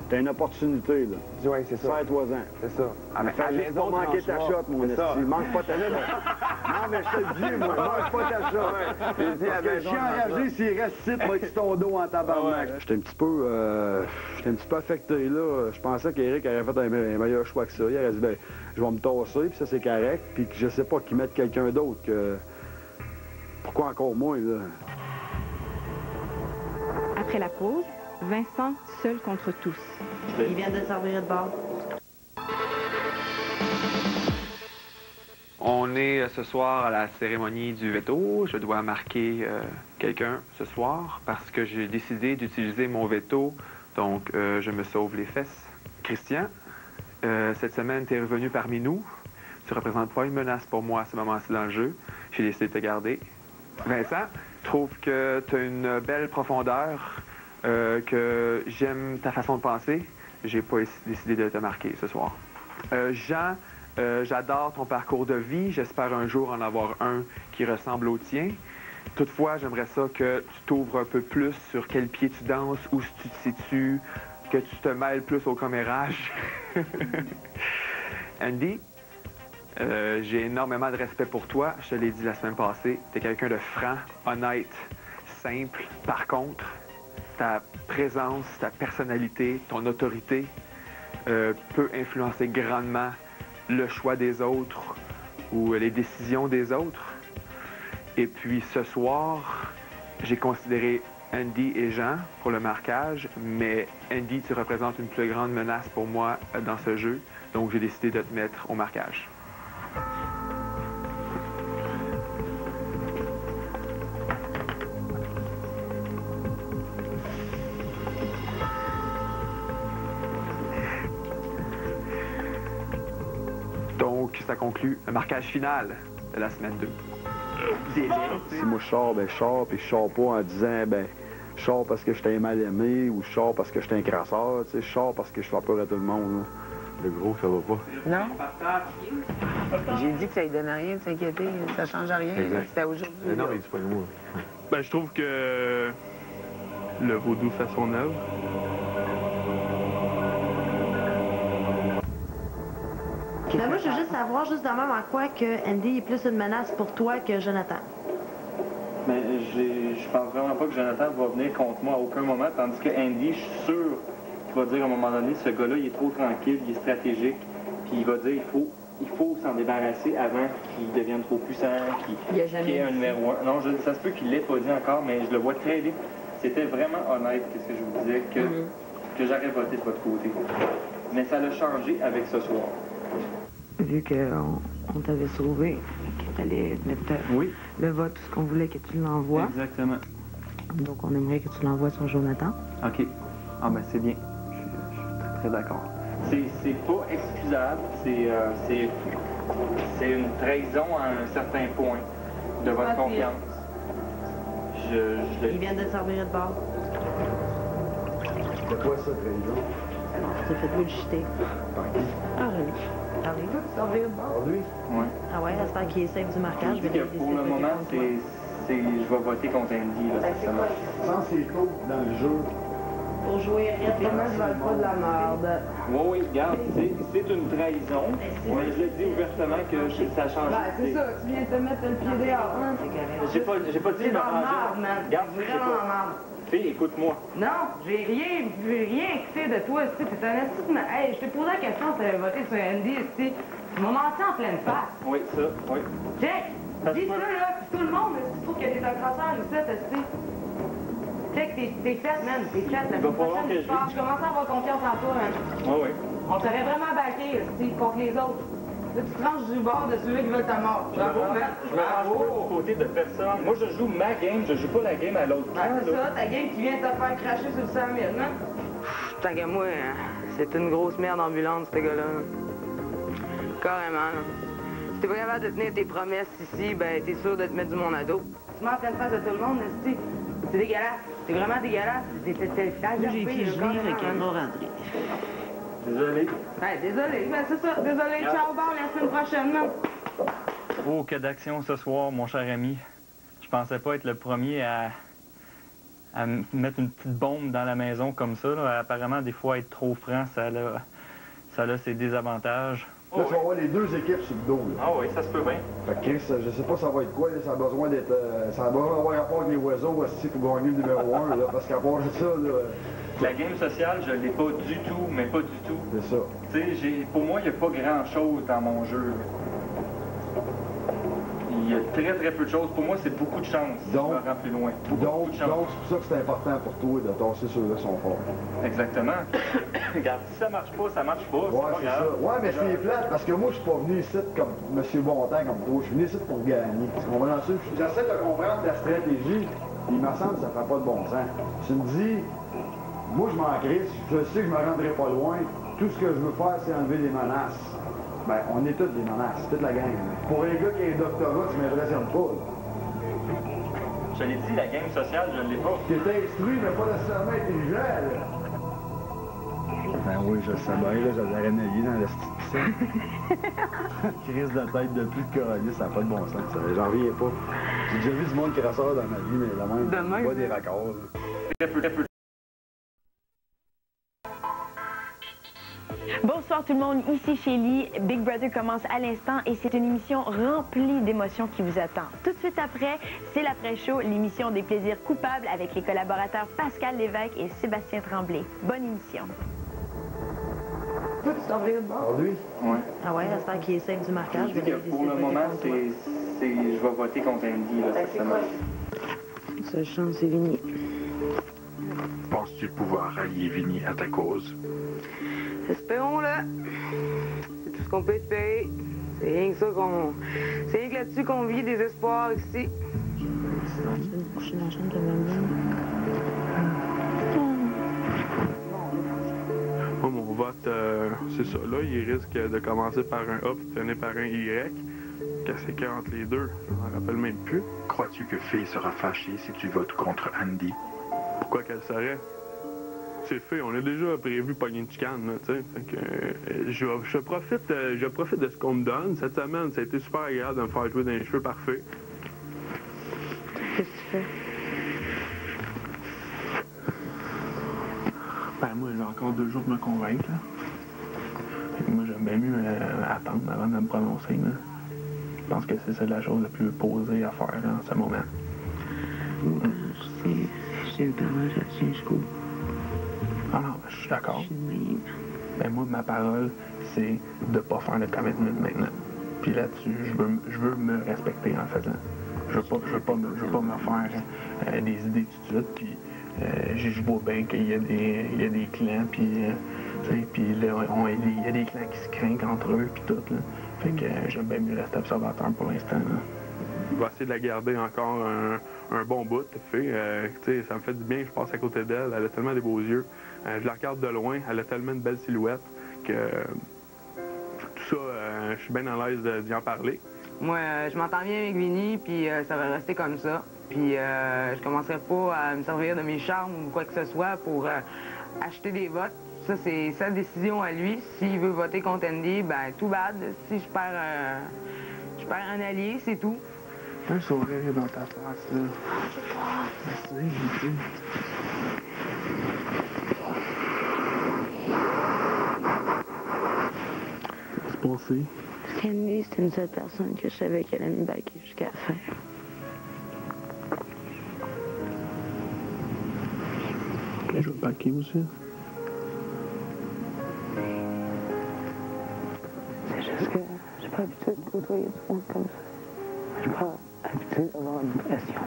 S1: t'as une opportunité, là.
S12: Oui, c'est ça.
S1: Serre-toi-en.
S12: C'est ça.
S1: Ah, mais fais juste pas manquer ta shot, mon esti. Manque pas ta shot. Non, mais je te le dis, moi, manque pas ta shot. Parce que je suis enragé s'il reste ici, moi, avec ton dos en tabarnak. J'étais un petit peu affecté, là. Je pensais qu'Éric aurait fait un meilleur choix que ça. Il aurait dit, ben, je vais me tasser, puis ça, c'est correct. Puis que je sais pas, qu'il mette quelqu'un d'autre que... Pourquoi encore moi, là?
S10: Après la pause, Vincent seul contre tous.
S13: Il vient de servir de bord.
S12: On est ce soir à la cérémonie du veto. Je dois marquer quelqu'un ce soir parce que j'ai décidé d'utiliser mon veto. Donc, je me sauve les fesses. Christian, cette semaine, tu es revenu parmi nous. Tu ne représentes pas une menace pour moi à ce moment-ci dans le jeu. J'ai décidé de te garder. Vincent, je trouve que tu as une belle profondeur, que j'aime ta façon de penser. J'ai pas décidé de te marquer ce soir. Jean, j'adore ton parcours de vie. J'espère un jour en avoir un qui ressemble au tien. Toutefois, j'aimerais ça que tu t'ouvres un peu plus sur quel pied tu danses, où tu te situes, que tu te mêles plus au commérage. Andy, j'ai énormément de respect pour toi. Je te l'ai dit la semaine passée. Tu es quelqu'un de franc, honnête, simple. Par contre, ta présence, ta personnalité, ton autorité peut influencer grandement le choix des autres ou les décisions des autres. Et puis ce soir, j'ai considéré Andy et Jean pour le marquage, mais Andy, tu représentes une plus grande menace pour moi dans ce jeu, donc j'ai décidé de te mettre au marquage. Donc, ça conclut le marquage final de la semaine 2.
S1: Si moi je sors, ben je sors, puis je sors pas en disant, ben, je sors parce que j'étais mal aimé, ou je sors parce que j'étais un crasseur, tu sais, je sors parce que je fais peur à tout le monde, là. Le gros, ça va pas.
S4: Non. J'ai dit que ça ne donnait rien de s'inquiéter, ça change rien. C'était aujourd'hui.
S1: Non, mais c'est pas moi.
S2: Ben, je trouve que le vaudou fait son œuvre.
S13: Ben moi, je veux juste savoir, juste de même, en quoi que Andy est plus une menace pour toi que Jonathan.
S5: Mais je pense vraiment pas que Jonathan va venir contre moi à aucun moment, tandis que Andy, je suis sûr qu'il va dire à un moment donné, ce gars-là, il est trop tranquille, il est stratégique, puis il va dire, il faut s'en débarrasser avant qu'il devienne trop puissant, qu'il ait un numéro 1. Non, ça se peut qu'il l'ait pas dit encore, mais je le vois très bien. C'était vraiment honnête, qu'est-ce que je vous disais, que j'aurais voté de votre côté. Mais ça l'a changé avec ce soir.
S4: Vu qu'on t'avait sauvé, qu'il fallait mettre le vote, tout ce qu'on voulait que tu l'envoies.
S5: Exactement.
S4: Donc, on aimerait que tu l'envoies sur Jonathan.
S5: OK. Ah ben c'est bien. Je suis très, très d'accord. C'est pas excusable. C'est une trahison à un certain point de votre confiance.
S13: Il vient de servir de bord.
S1: C'est quoi ça, trahison?
S13: Tu t'es fait bullshiter.
S1: Par qui?
S13: Ah, Rémi. Ah oui, servir de bord.
S1: Par lui?
S5: Oui.
S13: Ah ouais, j'espère qu'il est safe du marquage.
S5: Je dis que pour le moment, je vais voter contre Andy. Là,
S1: Je pense que c'est cool dans le jeu.
S13: Pour jouer,
S4: Moi, je vole pas de la merde.
S5: Oui, regarde, c'est une trahison, mais je le dis ouvertement que ça a changé.
S4: Ben, c'est ça, tu viens de te mettre le pied dehors, hein?
S5: J'ai pas dit de me ranger. Regarde,
S4: vraiment en marde.
S5: Fille, écoute-moi.
S4: Non, j'ai rien écouté de toi, tu t'es un esti de... Hey, je t'ai posé la question si t'avais voté sur Andy, tu m'as menti en pleine face.
S5: Oui, ça, oui.
S4: Check! Dis ça, là, puis tout le monde, si tu trouves que t'es un crasseur, ou ça, tu check, t'es fait, man, t'es fait. La
S5: va falloir que
S4: je commence à avoir confiance en toi, man.
S5: Oui, oui.
S4: On t'aurait vraiment baqué, contre les autres. Là, tu tranches du bord de celui qui veut ta mort. Bravo, man.
S5: Je me range pas du côté de personne. Moi, je joue ma game, je joue pas la game à l'autre.
S4: C'est ça, ta game qui vient de te faire cracher sur le 100 000, man. Tant qu'à moi, c'est une grosse merde ambulante, ce gars-là. Carrément, là. Si t'es pas capable de tenir tes promesses ici, ben t'es sûr de te mettre du monde à dos. Tu m'en pleine face de tout le monde, esti. C'est dégueulasse. C'est vraiment dégueulasse.
S13: Moi, j'ai écrit gelé, fait qu'elle va rentrer.
S5: Désolé.
S4: Ouais, désolé. Ben, c'est ça. Désolé. Ciao, bon, la semaine prochaine. Non?
S14: Oh, que d'action ce soir, mon cher ami. Je pensais pas être le premier à mettre une petite bombe dans la maison comme ça. Là. Apparemment, des fois, être trop franc, ça a ses désavantages.
S1: Là, tu vas avoir les deux équipes sur le dos. Là.
S5: Ah oui, ça se peut bien.
S1: Fait que Chris, je sais pas ça va être quoi, là, ça a besoin d'être... ça a besoin d'avoir rapport avec les oiseaux aussi pour gagner le numéro 1, là, parce qu'à part de ça, là...
S5: La game sociale, je l'ai pas du tout, mais pas du tout.
S1: C'est ça.
S5: Tu sais, pour moi, il n'y a pas grand-chose dans mon jeu. Il y a très peu de choses. Pour moi, c'est beaucoup de chance.
S1: Donc,
S5: je me rends plus loin.
S1: Donc, c'est pour ça que c'est important pour toi de tasser ceux-là qui sont forts.
S5: Exactement. Regarde, si ça marche pas, ça marche pas.
S1: Ouais,
S5: c'est pas grave.
S1: ça. Ouais, mais c'est plate parce que moi, je suis pas venu ici comme M. Bontemps, comme toi. Je suis venu ici pour gagner. J'essaie de comprendre ta stratégie. Il me semble que ça fait pas de bon sens. Tu me dis, moi, je m'en crisse. Je sais que je me rendrai pas loin. Tout ce que je veux faire, c'est enlever les menaces. Ben, on est tous des menaces, toute la gang. Pour un gars qui a un doctorat, tu m'impressionnes pas, là.
S5: Je l'ai dit, la game sociale, je ne l'ai pas.
S1: Tu es instruit, mais pas nécessairement intelligent, là. Ben oui, je sais bien, là, j'avais réveillé dans le style. Crise de tête de plus de calice, ça n'a pas de bon sens, ça. J'en reviens pas. J'ai déjà vu du monde crasseur dans ma vie, mais la même, pas des raccords, là.
S5: Très peu.
S15: Bonsoir tout le monde, ici Shelly. Big Brother commence à l'instant et c'est une émission remplie d'émotions qui vous attend. Tout de suite après, c'est l'après-show, l'émission des plaisirs coupables avec les collaborateurs Pascal Lévesque et Sébastien Tremblay. Bonne émission.
S13: Toi, tu t'en reviens de bord?
S1: Lui?
S5: Ouais.
S13: Ah ouais, j'espère qu'il est safe du marquage.
S5: Je dis que pour le moment, je vais voter contre Andy, là, cette semaine.
S13: Seule chance, c'est Vinny.
S7: Penses-tu pouvoir rallier Vinny à ta cause?
S4: Espérons-le. C'est tout ce qu'on peut espérer. C'est rien que ça qu'on... C'est rien que là-dessus qu'on vit des espoirs ici.
S13: Je suis dans la chambre de maman.
S2: Moi, mon vote, c'est ça. Là, il risque de commencer par un A puis de finir par un Y. Qu'est-ce qu'il y a entre les deux? Je m'en rappelle même plus.
S7: Crois-tu que Faye sera fâchée si tu votes contre Andy?
S2: Pourquoi qu'elle serait? C'est fait, on a déjà prévu pogner une chicane, là, tu sais. Fait que je profite de ce qu'on me donne. Cette semaine, ça a été super agréable de me faire jouer dans les cheveux parfaits.
S13: Qu'est-ce que tu fais?
S2: Ben moi, j'ai encore 2 jours pour me convaincre, là. Fait que moi, j'aime bien mieux attendre avant de me prononcer, là. Je pense que c'est la chose la plus posée à faire, là, en ce moment.
S13: J'ai une parole, je tiens jusqu'au bout.
S2: Ah non, je suis d'accord. Ben moi, ma parole, c'est de pas faire le commitment maintenant. Puis là-dessus, je veux me respecter, en fait, là. Je veux pas me faire des idées tout de suite, puis je vois bien qu'il y a des clans, puis là, il y a des clans qui se craignent entre eux, puis tout, là. Fait que j'aime bien mieux rester observateur pour l'instant, là. Je vais essayer de la garder encore un bon bout, ça me fait du bien, je passe à côté d'elle, elle a tellement des beaux yeux. Je la regarde de loin, elle a tellement une belle silhouette que tout ça, je suis bien à l'aise d'y en parler.
S4: Moi, je m'entends bien avec Vinny, puis ça va rester comme ça. Puis je commencerai pas à me servir de mes charmes ou quoi que ce soit pour acheter des votes. Ça, c'est sa décision à lui. S'il veut voter contre Andy, ben tout bad. Si je perds un allié, c'est tout.
S2: Un sourire dans ta face, là. Merci, j'ai Qu'est-ce qui s'est passé?
S13: Andy, c'était une seule personne que je savais qu'elle allait me baquer jusqu'à la fin.
S2: Je vais baquer aussi.
S13: C'est juste que j'ai pas l'habitude de côtoyer du monde comme ça. J'ai pas l'habitude d'avoir une pression.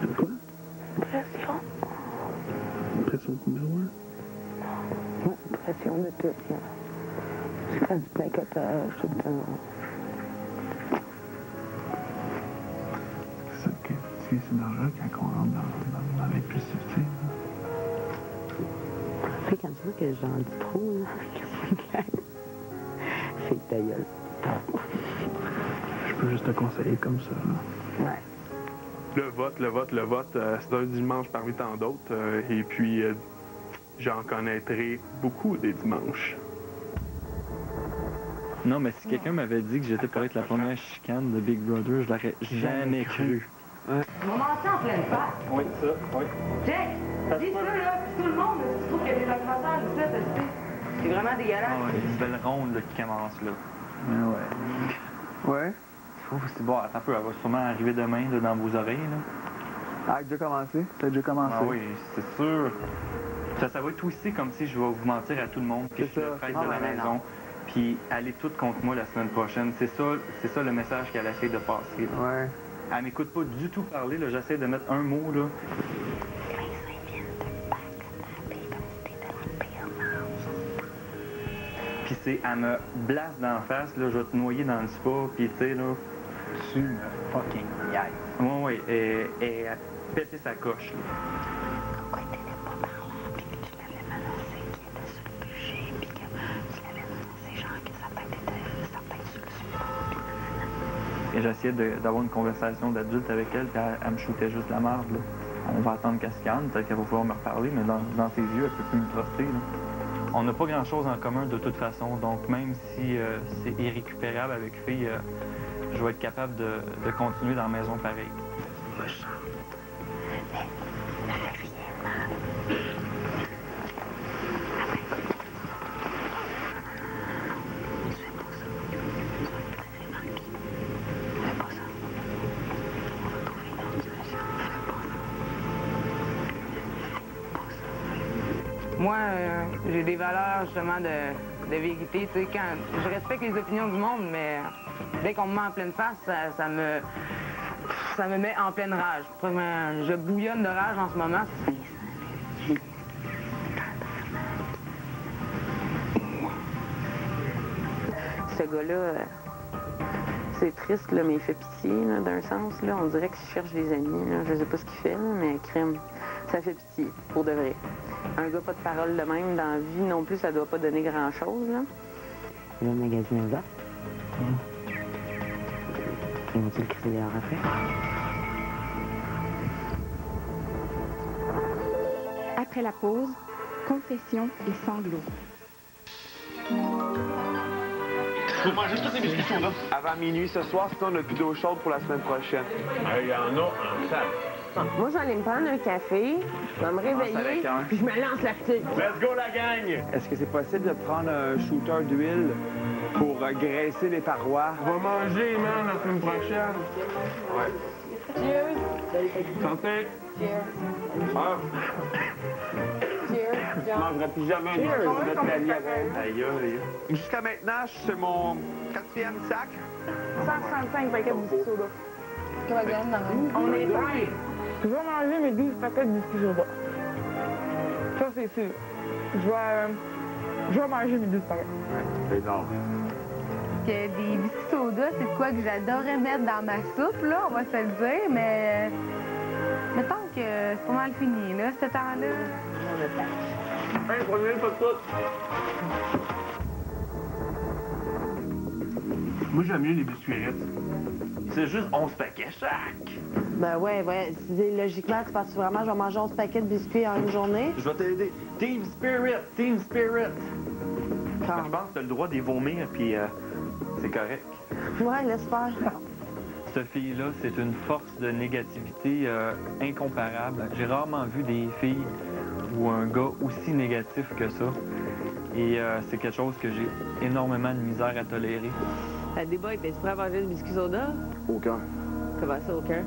S2: De quoi?
S13: Une pression.
S2: Une pression de numéro 1?
S13: Non, une pression de tout, là. C'est quand du placotage, tout le temps.
S2: C'est ça que c'est dangereux quand on rentre dans l'impulsivité.
S13: Fait quand tu vois que j'en dis trop, là, qu'est-ce que c'est? Fait que ta gueule.
S2: Je peux juste te conseiller comme ça, là.
S13: Ouais.
S2: le vote, c'est un dimanche parmi tant d'autres. Et puis, j'en connaîtrai beaucoup des dimanches.
S14: Non, mais si quelqu'un m'avait dit que j'étais pour être la première chicane de Big Brother, je l'aurais jamais cru.
S4: On va monter en pleine face.
S14: Oui, ça, oui.
S4: Jack, dis ça, là, puis tout le monde, tu trouves qu'il y a des accrochages ici, c'est vraiment dégueulasse.
S14: Ah ouais, une belle ronde là, qui commence, là.
S12: Ouais. Ouais?
S14: C'est bon, attends un peu, elle va sûrement arriver demain, là, dans vos oreilles, là.
S12: Ah, déjà commencé? Ça a déjà commencé?
S14: Ah oui, c'est sûr. Ça va être aussi comme si je vais vous mentir à tout le monde, que je suis le prêtre de la maison, puis aller tout contre moi la semaine prochaine. C'est ça le message qu'elle essaie de passer. Là.
S12: Ouais.
S14: Elle m'écoute pas du tout parler, là. J'essaie de mettre un mot, là. Puis elle me blasse d'en face, là, je vais te noyer dans le spa, puis tu sais, là...
S6: Tu me fucking niaises.
S14: Oui, et péter sa coche, là.
S8: Pourquoi t'étais pas parlant, puis que tu l'avais menacé, qu'il était sur le bûcher, puis que tu l'avais menacé, genre que sa tête était sur le spa,
S14: Et j'essayais d'avoir une conversation d'adulte avec elle, puis elle me shootait juste la merde, là. On va attendre qu'elle se calme, peut-être qu'elle va pouvoir me reparler, mais dans ses yeux, elle peut plus me truster, là. On n'a pas grand-chose en commun de toute façon, donc même si c'est irrécupérable avec fille, je vais être capable de continuer dans la maison pareil.
S4: Moi, j'ai des valeurs justement de vérité. Tu sais, quand je respecte les opinions du monde, mais dès qu'on me met en pleine face, ça me met en pleine rage. Je bouillonne de rage en ce moment. Ce gars-là, c'est triste, là, mais il fait pitié, là, d'un sens. Là. On dirait qu'il cherche des amis. Là. Je sais pas ce qu'il fait, là, mais crème, ça fait pitié, pour de vrai. Un gars pas de parole de même dans la vie non plus, ça doit pas donner grand-chose, là.
S13: Le magazine est là. Ils vont-tu le crier dehors après?
S10: Après la pause, confession et sanglots.
S12: Vous mangez tous les biscuits chauds, là? Avant minuit ce soir, sinon on n'a plus d'eau chaude pour la semaine prochaine.
S9: Il y en a en salle.
S13: Moi, j'allais me prendre un café, je vais me réveiller, puis je me lance la petite.
S9: Let's go, la gang!
S12: Est-ce que c'est possible de prendre un shooter d'huile pour graisser les parois?
S2: On va manger, man, la semaine prochaine.
S12: Ouais.
S3: Cheers!
S2: Santé!
S3: Cheers!
S2: Ah.
S3: Cheers!
S9: Je mangerai plus jamais un biscuit de la vie avec.
S14: Aïe, aïe.
S12: Jusqu'à maintenant, je suis mon 4e sac.
S3: 165 paquets de biscuits soda.
S11: Que va gagner dans le même?
S3: On est prêts! Je vais manger mes 12 paquets de biscuits soda. Ça, c'est sûr. Je vais manger mes 12 paquets.
S9: C'est énorme.
S8: Que des biscuits soda, c'est de quoi que j'adorais mettre dans ma soupe, là, on va se le dire, mais mettons que c'est pas mal fini, là, ce temps-là.
S9: Hey, prenez pas tout.
S2: Moi, j'aime mieux les biscuits Ritz.
S14: C'est juste 11 paquets chaque.
S13: Ben ouais. Logiquement, tu penses vraiment que je vais manger 11 paquets de biscuits en une journée?
S14: Je vais t'aider. Team Spirit! Team Spirit! Je pense que t'as le droit d'y vomir, puis c'est correct.
S13: Ouais, laisse faire.
S14: Cette fille-là, c'est une force de négativité incomparable. J'ai rarement vu des filles ou un gars aussi négatif que ça. Et c'est quelque chose que j'ai énormément de misère à tolérer.
S13: Des boys, tu pourrais manger des biscuits soda?
S1: Aucun.
S13: Comment ça, aucun?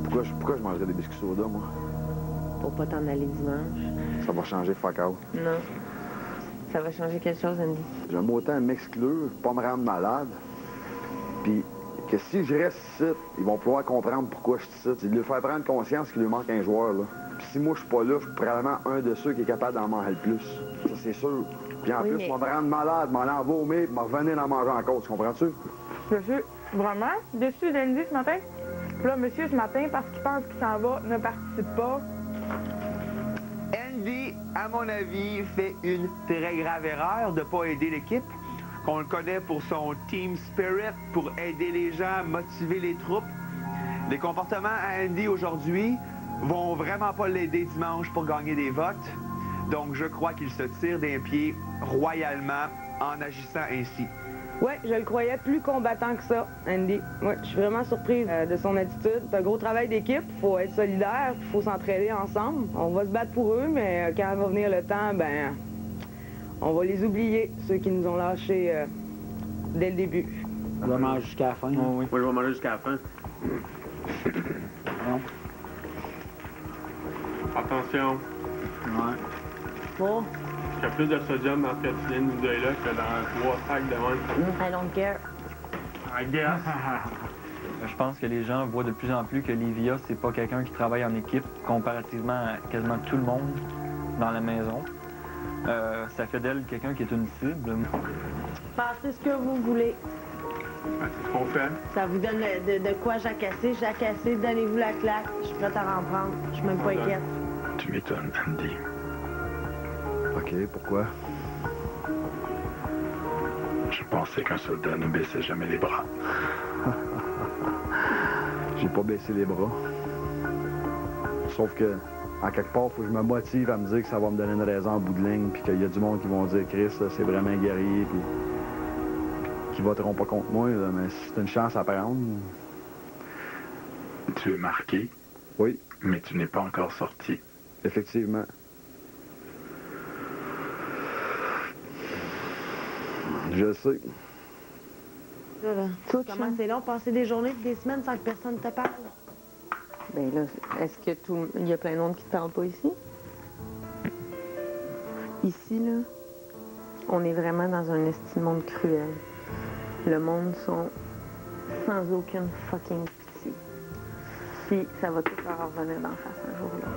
S1: Pourquoi je mangerais des biscuits soda, moi?
S13: Pour pas t'en aller dimanche.
S1: Ça va changer fuck out.
S13: Non. Ça va changer quelque chose, Andy.
S1: J'aime autant m'exclure, pas me rendre malade. Puis que si je reste ici, ils vont pouvoir comprendre pourquoi je suis ici. C'est de leur faire prendre conscience qu'il lui manque un joueur, là. Puis si moi je suis pas là, je suis probablement un de ceux qui est capable d'en manger le plus. Ça, c'est sûr. Puis en plus, je vais me rendre malade, m'en aller en vomir, puis me revenir en manger encore. Tu comprends-tu?
S3: Je suis vraiment déçue d'Andy ce matin. Puis là, monsieur, ce matin, parce qu'il pense qu'il s'en va, ne participe pas.
S12: Andy, à mon avis, fait une très grave erreur de ne pas aider l'équipe. Qu'on le connaît pour son team spirit, pour aider les gens, motiver les troupes. Les comportements à Andy aujourd'hui vont vraiment pas l'aider dimanche pour gagner des votes. Donc, je crois qu'il se tire d'un pied royalement en agissant ainsi.
S4: Ouais, je le croyais plus combattant que ça, Andy. Ouais, je suis vraiment surprise de son attitude. C'est un gros travail d'équipe, faut être solidaire, faut s'entraider ensemble. On va se battre pour eux, mais quand va venir le temps, ben, on va les oublier, ceux qui nous ont lâchés dès le début.
S6: On va manger jusqu'à la fin.
S2: Oui. Moi, je vais manger jusqu'à la fin.
S6: Non.
S2: Attention.
S6: Ouais.
S13: Bon.
S2: Il y a plus de sodium dans ce que tu viens de nous donner là que dans 3 sacs de même.
S13: I don't care.
S2: I guess.
S14: Je pense que les gens voient de plus en plus que Livia, c'est pas quelqu'un qui travaille en équipe comparativement à quasiment tout le monde dans la maison. Ça fait d'elle quelqu'un qui est une cible.
S13: Passez ce que vous voulez.
S2: C'est ce qu'on fait.
S13: Ça vous donne de quoi jacasser. Jacasser, donnez-vous la claque. Je suis prête à en prendre. Je suis même pas inquiète.
S7: Tu m'étonnes, Andy.
S1: OK, pourquoi?
S7: Je pensais qu'un soldat ne baissait jamais les bras.
S1: J'ai pas baissé les bras. Sauf que, en quelque part, faut que je me motive à me dire que ça va me donner une raison en bout de ligne, puis qu'il y a du monde qui vont dire Chris, c'est vraiment un guerrier, puis qui voteront pas contre moi, là, mais c'est une chance à prendre.
S7: Tu es marqué.
S1: Oui.
S7: Mais tu n'es pas encore sorti.
S1: Effectivement. Je le sais.
S13: Là, comment c'est long, passer des journées, des semaines sans que personne te parle?
S4: Ben là, est-ce que il y a plein de monde qui te parle pas ici? Ici, là, on est vraiment dans un esti de monde cruel. Le monde sont sans aucune fucking pitié. Puis ça va tout leur revenir d'en face un jour ou l'autre.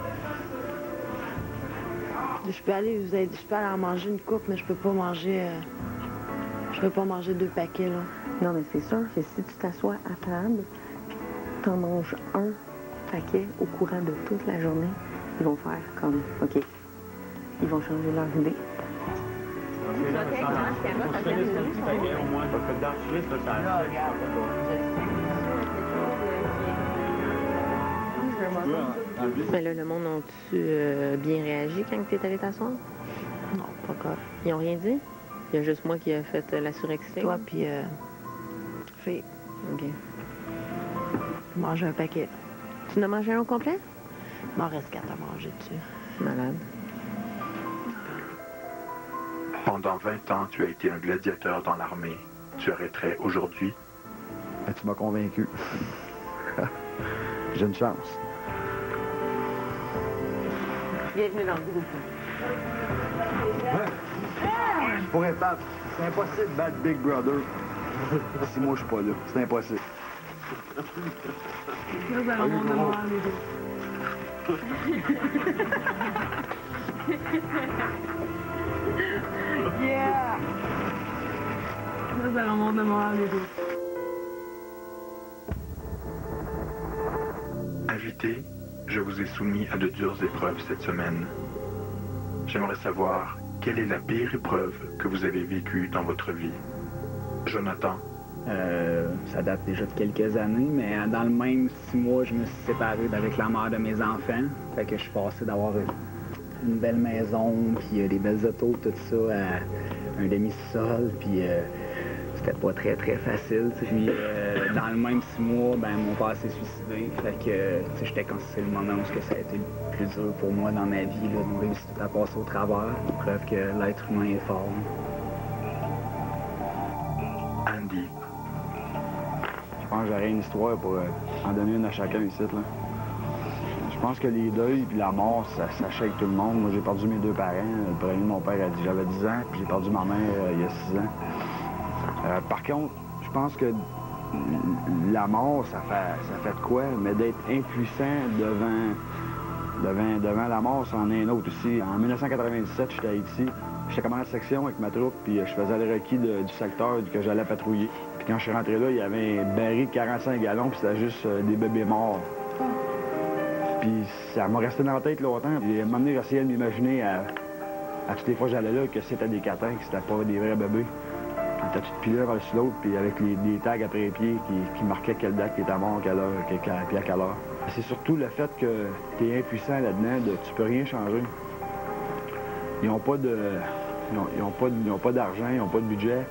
S13: Je peux aller vous aider, je peux aller en manger une coupe, mais je peux pas manger. Je peux pas manger 2 paquets, là.
S4: Non, mais c'est sûr que si tu t'assois à table, puis t'en manges un paquet au courant de toute la journée, ils vont faire comme, OK, ils vont changer leur idée. Mais là, le monde ont-tu bien réagi quand tu es allé t'asseoir?
S13: Non, pas encore.
S4: Ils ont rien dit? Il y a juste moi qui ai fait la surexcité.
S13: Toi, puis Fille.
S4: OK.
S13: Mange un paquet.
S4: Tu en as mangé un au complet?
S13: Il m'en reste 4 à manger dessus.
S4: Malade.
S7: Pendant 20 ans, tu as été un gladiateur dans l'armée. Tu arrêterais aujourd'hui?
S1: Ben, tu m'as convaincu. J'ai une chance.
S4: Bienvenue dans le groupe.
S1: Je pourrais battre. C'est impossible de battre Big Brother si moi je suis pas là. C'est impossible.
S13: Nous allons mon devoir, les deux. Yeah! Nous allons mon devoir, les deux.
S7: Invité, je vous ai soumis à de dures épreuves cette semaine. J'aimerais savoir quelle est la pire épreuve que vous avez vécue dans votre vie. Jonathan.
S6: Ça date déjà de quelques années, mais dans le même 6 mois, je me suis séparé avec la mère de mes enfants. Fait que je suis passé d'avoir une belle maison, puis des belles autos, tout ça, à un demi-sol, puis c'était pas très facile. Puis dans le même 6 mois, ben mon père s'est suicidé. Fait que j'étais quand c'est le moment où ça a été le plus dur pour moi dans ma vie, là, de réussir à passer au travers. Preuve que l'être humain est fort.
S7: Andy.
S1: Je pense que j'aurais une histoire pour en donner une à chacun ici, là. Je pense que les deuils et la mort, ça shake tout le monde. Moi, j'ai perdu mes 2 parents. Le premier de mon père a dit j'avais 10 ans, puis j'ai perdu ma mère il y a 6 ans. Par contre, je pense que la mort, ça fait de quoi? Mais d'être impuissant devant la mort, c'en est un autre aussi. En 1997, j'étais à Haïti. J'étais commandant de section avec ma troupe, puis je faisais le requis du secteur que j'allais patrouiller. Puis quand je suis rentré là, il y avait un baril de 45 gallons, puis c'était juste des bébés morts. Puis ça m'a resté dans la tête longtemps. Puis à un moment donné, j'essayais de m'imaginer à toutes les fois que j'allais là que c'était des catins, que c'était pas des vrais bébés. Puis t'as-tu de pileur par-dessus l'autre, puis avec des tags après les pieds qui marquaient quelle date qui était mort, quelle heure, puis à quelle heure. C'est surtout le fait que tu es impuissant là-dedans, tu peux rien changer. Ils n'ont pas d'argent, ils n'ont pas de budget.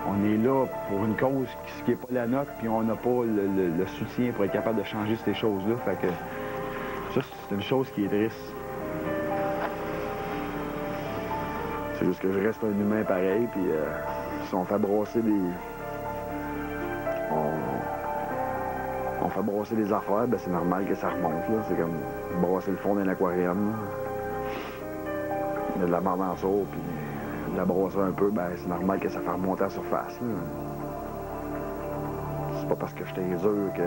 S1: On est là pour une cause qui n'est pas la nôtre, puis on n'a pas le soutien pour être capable de changer ces choses-là. Fait que ça, c'est une chose qui est triste. C'est juste que je reste un humain pareil, puis si on fait brasser on fait brasser des affaires, ben c'est normal que ça remonte, là. C'est comme brasser le fond d'un aquarium, là. Il y a de la marde en saut, puis de la brasser un peu, ben c'est normal que ça fait remonter à la surface, là. C'est pas parce que je suis dur que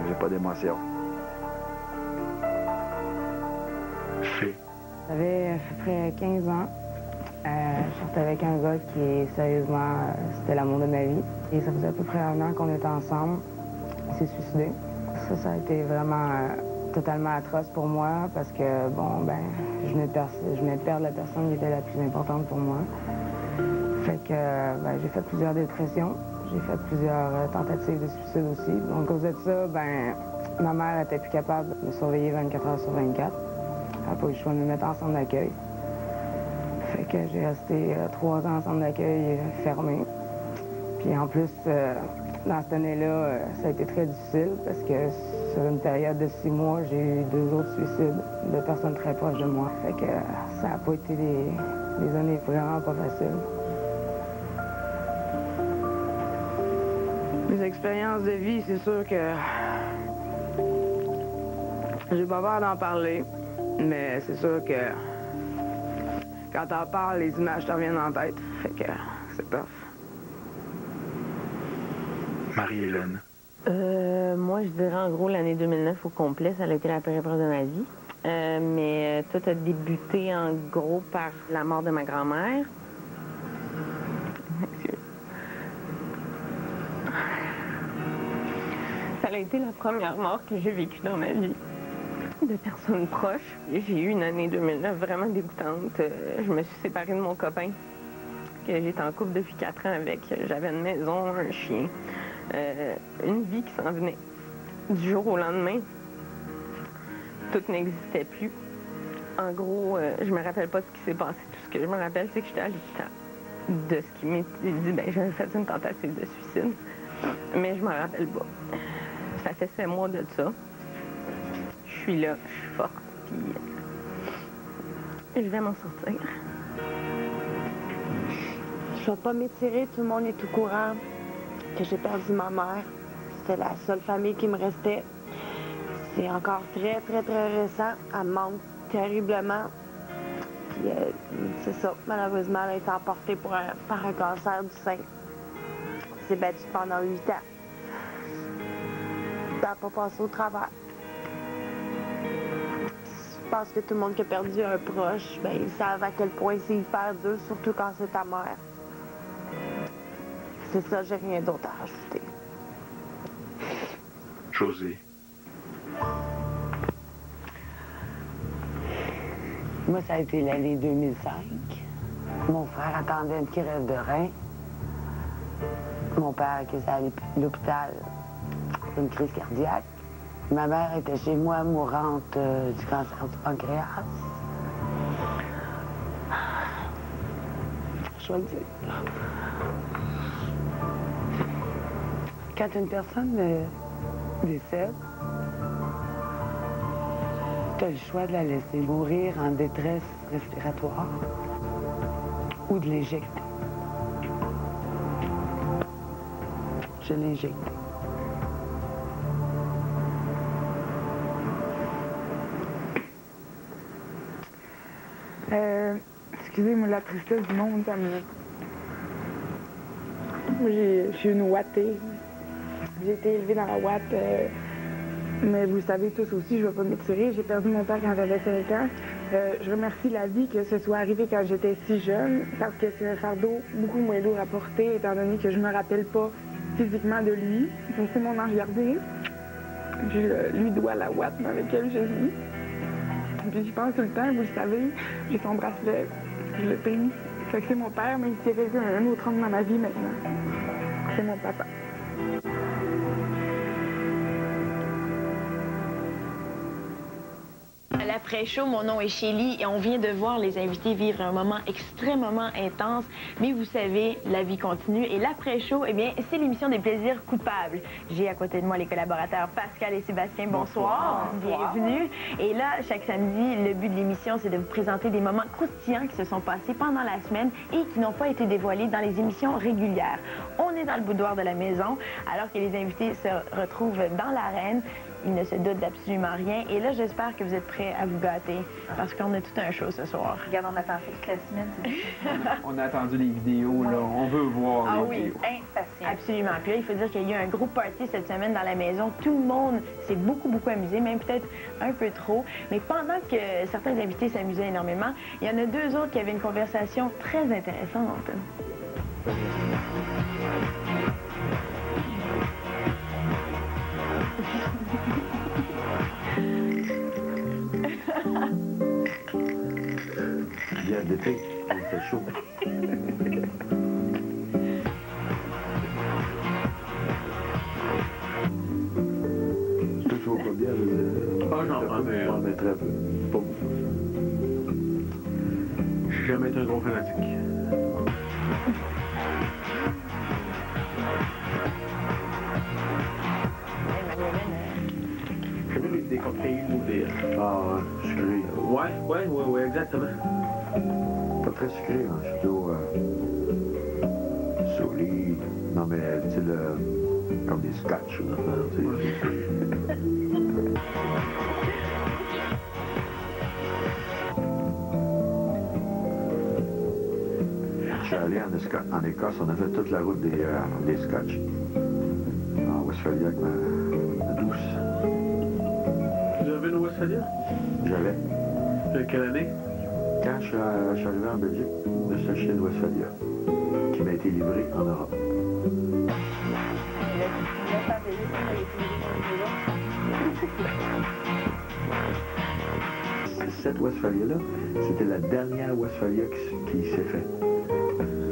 S1: j'ai pas d'émotion.
S4: J'avais à peu près 15 ans. Je sortais avec un gars qui, sérieusement, c'était l'amour de ma vie. Et ça faisait à peu près 1 an qu'on était ensemble. Il s'est suicidé. Ça a été vraiment totalement atroce pour moi parce que, bon, ben, je venais de perdre la personne qui était la plus importante pour moi. Fait que, ben, j'ai fait plusieurs dépressions. J'ai fait plusieurs tentatives de suicide aussi. Donc, à cause de ça, ben, ma mère était plus capable de me surveiller 24 heures sur 24. Elle n'a pas eu le choix de me mettre en centre d'accueil. Fait que j'ai resté 3 ans en centre d'accueil fermé. Puis en plus, dans cette année-là, ça a été très difficile parce que sur une période de 6 mois, j'ai eu 2 autres suicides de personnes très proches de moi. Fait que ça n'a pas été des années vraiment pas faciles. Mes expériences de vie, c'est sûr que j'ai pas peur d'en parler, mais c'est sûr que quand t'en parles, les images te reviennent en tête. Fait que c'est tough.
S7: Marie-Hélène.
S13: Moi, je dirais en gros l'année 2009 au complet, ça a été la pire épreuve de ma vie. Mais tout a débuté en gros par la mort de ma grand-mère. Ça a été la première mort que j'ai vécue dans ma vie de personnes proches. J'ai eu une année 2009 vraiment dégoûtante. Je me suis séparée de mon copain, que j'étais en couple depuis 4 ans avec. J'avais une maison, un chien, une vie qui s'en venait. Du jour au lendemain, tout n'existait plus. En gros, je me rappelle pas de ce qui s'est passé. Tout ce que je me rappelle, c'est que j'étais à l'hôpital. De ce qui m'était dit, ben j'avais fait une tentative de suicide, mais je m'en rappelle pas. Ça fait 7 mois de ça. Je suis là, je suis forte, puis je vais m'en sortir.
S16: Je vais pas m'étirer, tout le monde est au courant que j'ai perdu ma mère. C'était la seule famille qui me restait. C'est encore très, très, très récent. Elle me manque terriblement. Puis c'est ça, malheureusement, elle a été emportée par un cancer du sein. Elle s'est battue pendant 8 ans. Elle n'a pas passé au travers. Je pense que tout le monde qui a perdu un proche, ben, ils savent à quel point c'est hyper dur, surtout quand c'est ta mère. C'est ça, j'ai rien d'autre à rajouter.
S7: Josée.
S17: Moi, ça a été l'année 2005. Mon frère attendait une greffe de rein. Mon père qui est allé à l'hôpital pour une crise cardiaque. Ma mère était chez moi, mourante du cancer du pancréas. Je vais le dire. Quand une personne décède, tu as le choix de la laisser mourir en détresse respiratoire ou de l'éjecter. Je l'ai éjecté.
S3: Excusez-moi, la tristesse du monde, ça me... Moi, je suis une ouatée. J'ai été élevée dans la ouate, mais vous le savez tous aussi, je ne vais pas m'étirer. J'ai perdu mon père quand j'avais 5 ans. Je remercie la vie que ce soit arrivé quand j'étais si jeune, parce que c'est un fardeau beaucoup moins lourd à porter, étant donné que je ne me rappelle pas physiquement de lui. Donc c'est mon ange gardien. Je lui dois la ouate dans laquelle je vis. Puis je pense tout le temps, vous le savez, j'ai son bracelet, je le prie. Fait que c'est mon père, mais il y a un autre homme dans ma vie maintenant. C'est mon papa.
S15: À l'après-show, mon nom est Shelly et on vient de voir les invités vivre un moment extrêmement intense. Mais vous savez, la vie continue et l'après-show, eh bien, c'est l'émission des plaisirs coupables. J'ai à côté de moi les collaborateurs Pascal et Sébastien. Bonsoir. Bienvenue. Et là, chaque samedi, le but de l'émission, c'est de vous présenter des moments croustillants qui se sont passés pendant la semaine et qui n'ont pas été dévoilés dans les émissions régulières. On est dans le boudoir de la maison, alors que les invités se retrouvent dans l'arène. Ils ne se doutent d'absolument rien. Et là, j'espère que vous êtes prêts à vous gâter, parce qu'on a tout un show ce soir.
S11: Regarde, on attend toute la semaine.
S12: On a attendu les vidéos, là. On veut voir les vidéos.
S11: Impatient.
S15: Absolument. Puis là, il faut dire qu'il y a eu un gros party cette semaine dans la maison. Tout le monde s'est beaucoup amusé, même peut-être un peu trop. Mais pendant que certains invités s'amusaient énormément, il y en a deux autres qui avaient une conversation très intéressante.
S9: Bière d'été, il fait chaud. Toujours pas bien,
S2: j'en prends, mais...
S9: J'en mettrais un peu. Pas beaucoup.
S2: Je suis jamais été un gros fanatique. Des cocktails ou des...
S9: Ah, sucré.
S2: Ouais, exactement.
S9: Pas très sucré, hein. Je suis plutôt solide. Non, mais tu sais, comme des scotch ou Je suis allé en Écosse, on a fait toute la route des scotch. En Westphalia avec ma douce.
S2: Vous avez une Westphalia?
S9: J'avais.
S2: Quelle année?
S9: Quand je suis arrivé en Belgique, je me suis acheté une Westphalia qui m'a été livrée en Europe. Cette Westphalia-là, c'était la dernière Westphalia qui s'est faite.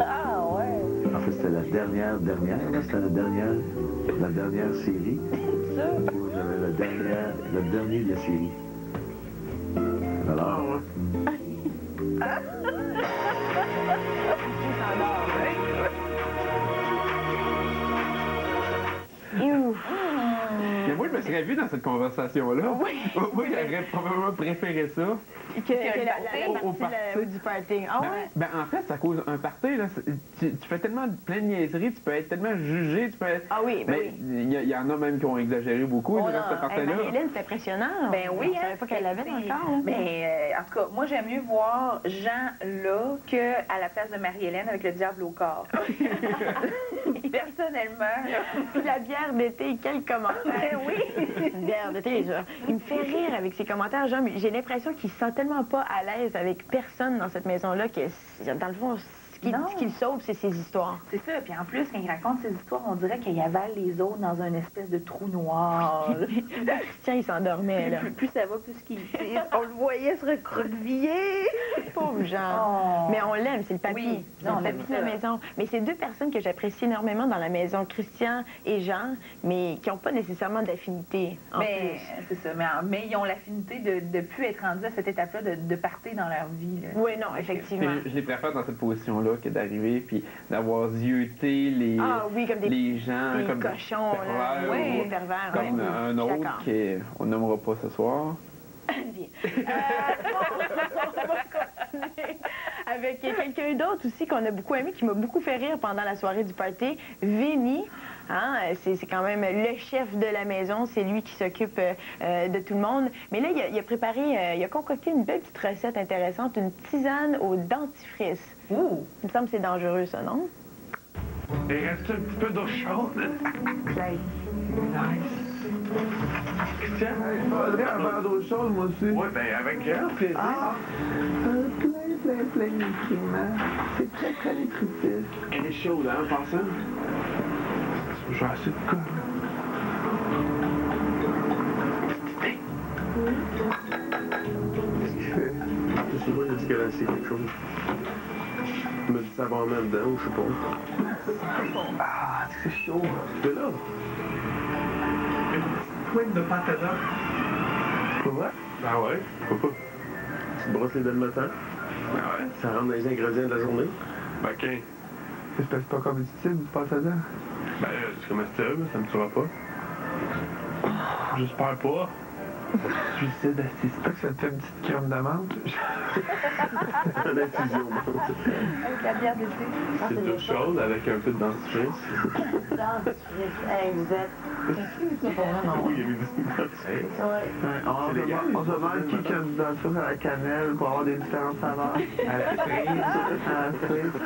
S11: Ah ouais!
S9: En fait, c'était la dernière, là, c'était la dernière série. Moi, j'avais le dernier de la série. Alors,
S12: Mais moi, je me serais vu dans cette conversation-là.
S15: Oui.
S12: Moi, j'aurais probablement préféré ça.
S15: Que la partie du party. Ah ouais?
S12: Ben, en fait, ça cause un party, là. Tu fais tellement plein de niaiseries, tu peux être tellement jugé, tu peux être...
S15: Ah oui, ben oui.
S12: Il y en a même qui ont exagéré beaucoup durant cette partie-là.
S15: Marie-Hélène, c'est impressionnant.
S11: Ben oui,
S15: Je savais pas qu'elle l'avait dans le corps.
S11: Mais en tout cas, moi, j'aime mieux voir Jean là qu'à la place de Marie-Hélène avec le diable au corps. Personnellement.
S15: Puis la bière d'été, quel commentaire.
S11: Oui.
S15: Bière d'été, genre. Il me fait rire avec ses commentaires, genre, mais j'ai l'impression qu'il se sent tellement pas à l'aise avec personne dans cette maison-là que, dans le fond, ce qu'il sauve, c'est ses histoires.
S11: C'est ça. Puis en plus, quand il raconte ses histoires, on dirait qu'il avale les autres dans une espèce de trou noir.
S15: Tiens, il s'endormait, là.
S11: Plus ça va, plus qu'il tire. On le voyait se recroqueviller.
S15: Pauvre Jean.
S11: Oh.
S15: Mais on l'aime, c'est le papy.
S11: Oui.
S15: C'est le papy de la maison. Mais c'est deux personnes que j'apprécie énormément dans la maison, Christian et Jean, mais qui n'ont pas nécessairement d'affinité.
S11: C'est ça. Mais ils ont l'affinité de plus être rendus à cette étape-là de partir dans leur vie. Là.
S15: Oui, non, effectivement.
S12: Je les préfère dans cette position-là que d'arriver puis d'avoir zioté les gens
S15: des
S12: comme
S15: cochons,
S12: pervers,
S15: oui, pervers,
S12: comme un autre qu'on nommera pas ce soir.
S15: Bien. On va continuer avec quelqu'un d'autre aussi qu'on a beaucoup aimé, qui m'a beaucoup fait rire pendant la soirée du party, Vinny. Hein, c'est quand même le chef de la maison, c'est lui qui s'occupe de tout le monde. Mais là, il a préparé, il a concocté une belle petite recette intéressante, une tisane au dentifrice.
S11: Ouh!
S15: Il me semble que c'est dangereux, ça, non?
S2: Il reste un petit peu d'eau chaude.
S15: Clay.
S2: Nice. Christian?
S9: Il faudrait un verre d'eau chaude, moi aussi.
S2: Oui, bien, avec grand plaisir.
S9: Ah! Plein de nutriments. C'est très, très nutritif.
S2: Elle est chaude, hein, en passant? J'ai assez de colle. Qu'est-ce qu'il fait? Je sais pas, il a dit qu'elle a essayé quelque chose. Je me ça va en mettre dedans, je sais pas.
S9: Ah, c'est chaud.
S2: C'est là.
S9: Une couette de pâte à dents.
S2: Quoi? Ah ouais, pourquoi pas? Tu te brosses les dents le matin. Ah ouais, ça rentre dans les ingrédients de la journée. Ben, OK.
S9: C'est pas comestible, du pâte à dents?
S2: Ben, c'est comestible, ça me tuera pas. J'espère pas.
S9: Suicide assisté, ça te fait une petite crème d'amande.
S2: L'infusion.
S11: Avec la bière d'été.
S2: C'est de l'eau chaude avec un peu de dentifrice.
S16: Dentifrice, exact.
S11: C'est pas vraiment.
S2: Oui, il y avait du dentifrice.
S16: Ouais.
S9: On se demande qui a du dentifrice à la cannelle pour avoir des différentes saveurs. À la cerise. À la cerise.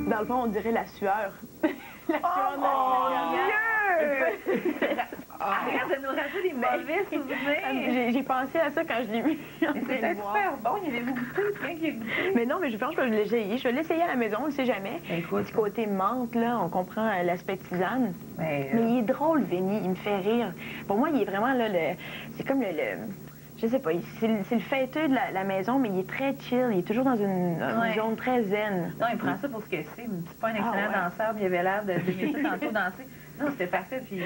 S15: Dans le fond, on dirait la sueur. La sueur
S11: Arrête de nous rajouter des mauvais souvenirs.
S15: J'ai pensé à ça quand je l'ai vu.
S11: C'était super bon, il y avait vous goûté, bien qu'il ait goûté.
S15: Mais non, mais je pense que je vais l'essayer. Je vais l'essayer à la maison, on ne sait jamais.
S11: Écoute,
S15: Du côté menthe, là, on comprend l'aspect tisane.
S11: Mais
S15: il est drôle, Vinny, il me fait rire. Pour moi, il est vraiment là, c'est comme le je sais pas, c'est le fêteux de la maison, mais il est très chill, il est toujours dans une zone très zen.
S11: non, il prend ça pour ce que c'est. C'est pas un excellent danseur, mais il avait l'air d'aimer ça tantôt danser. Non, c'était parfait. Puis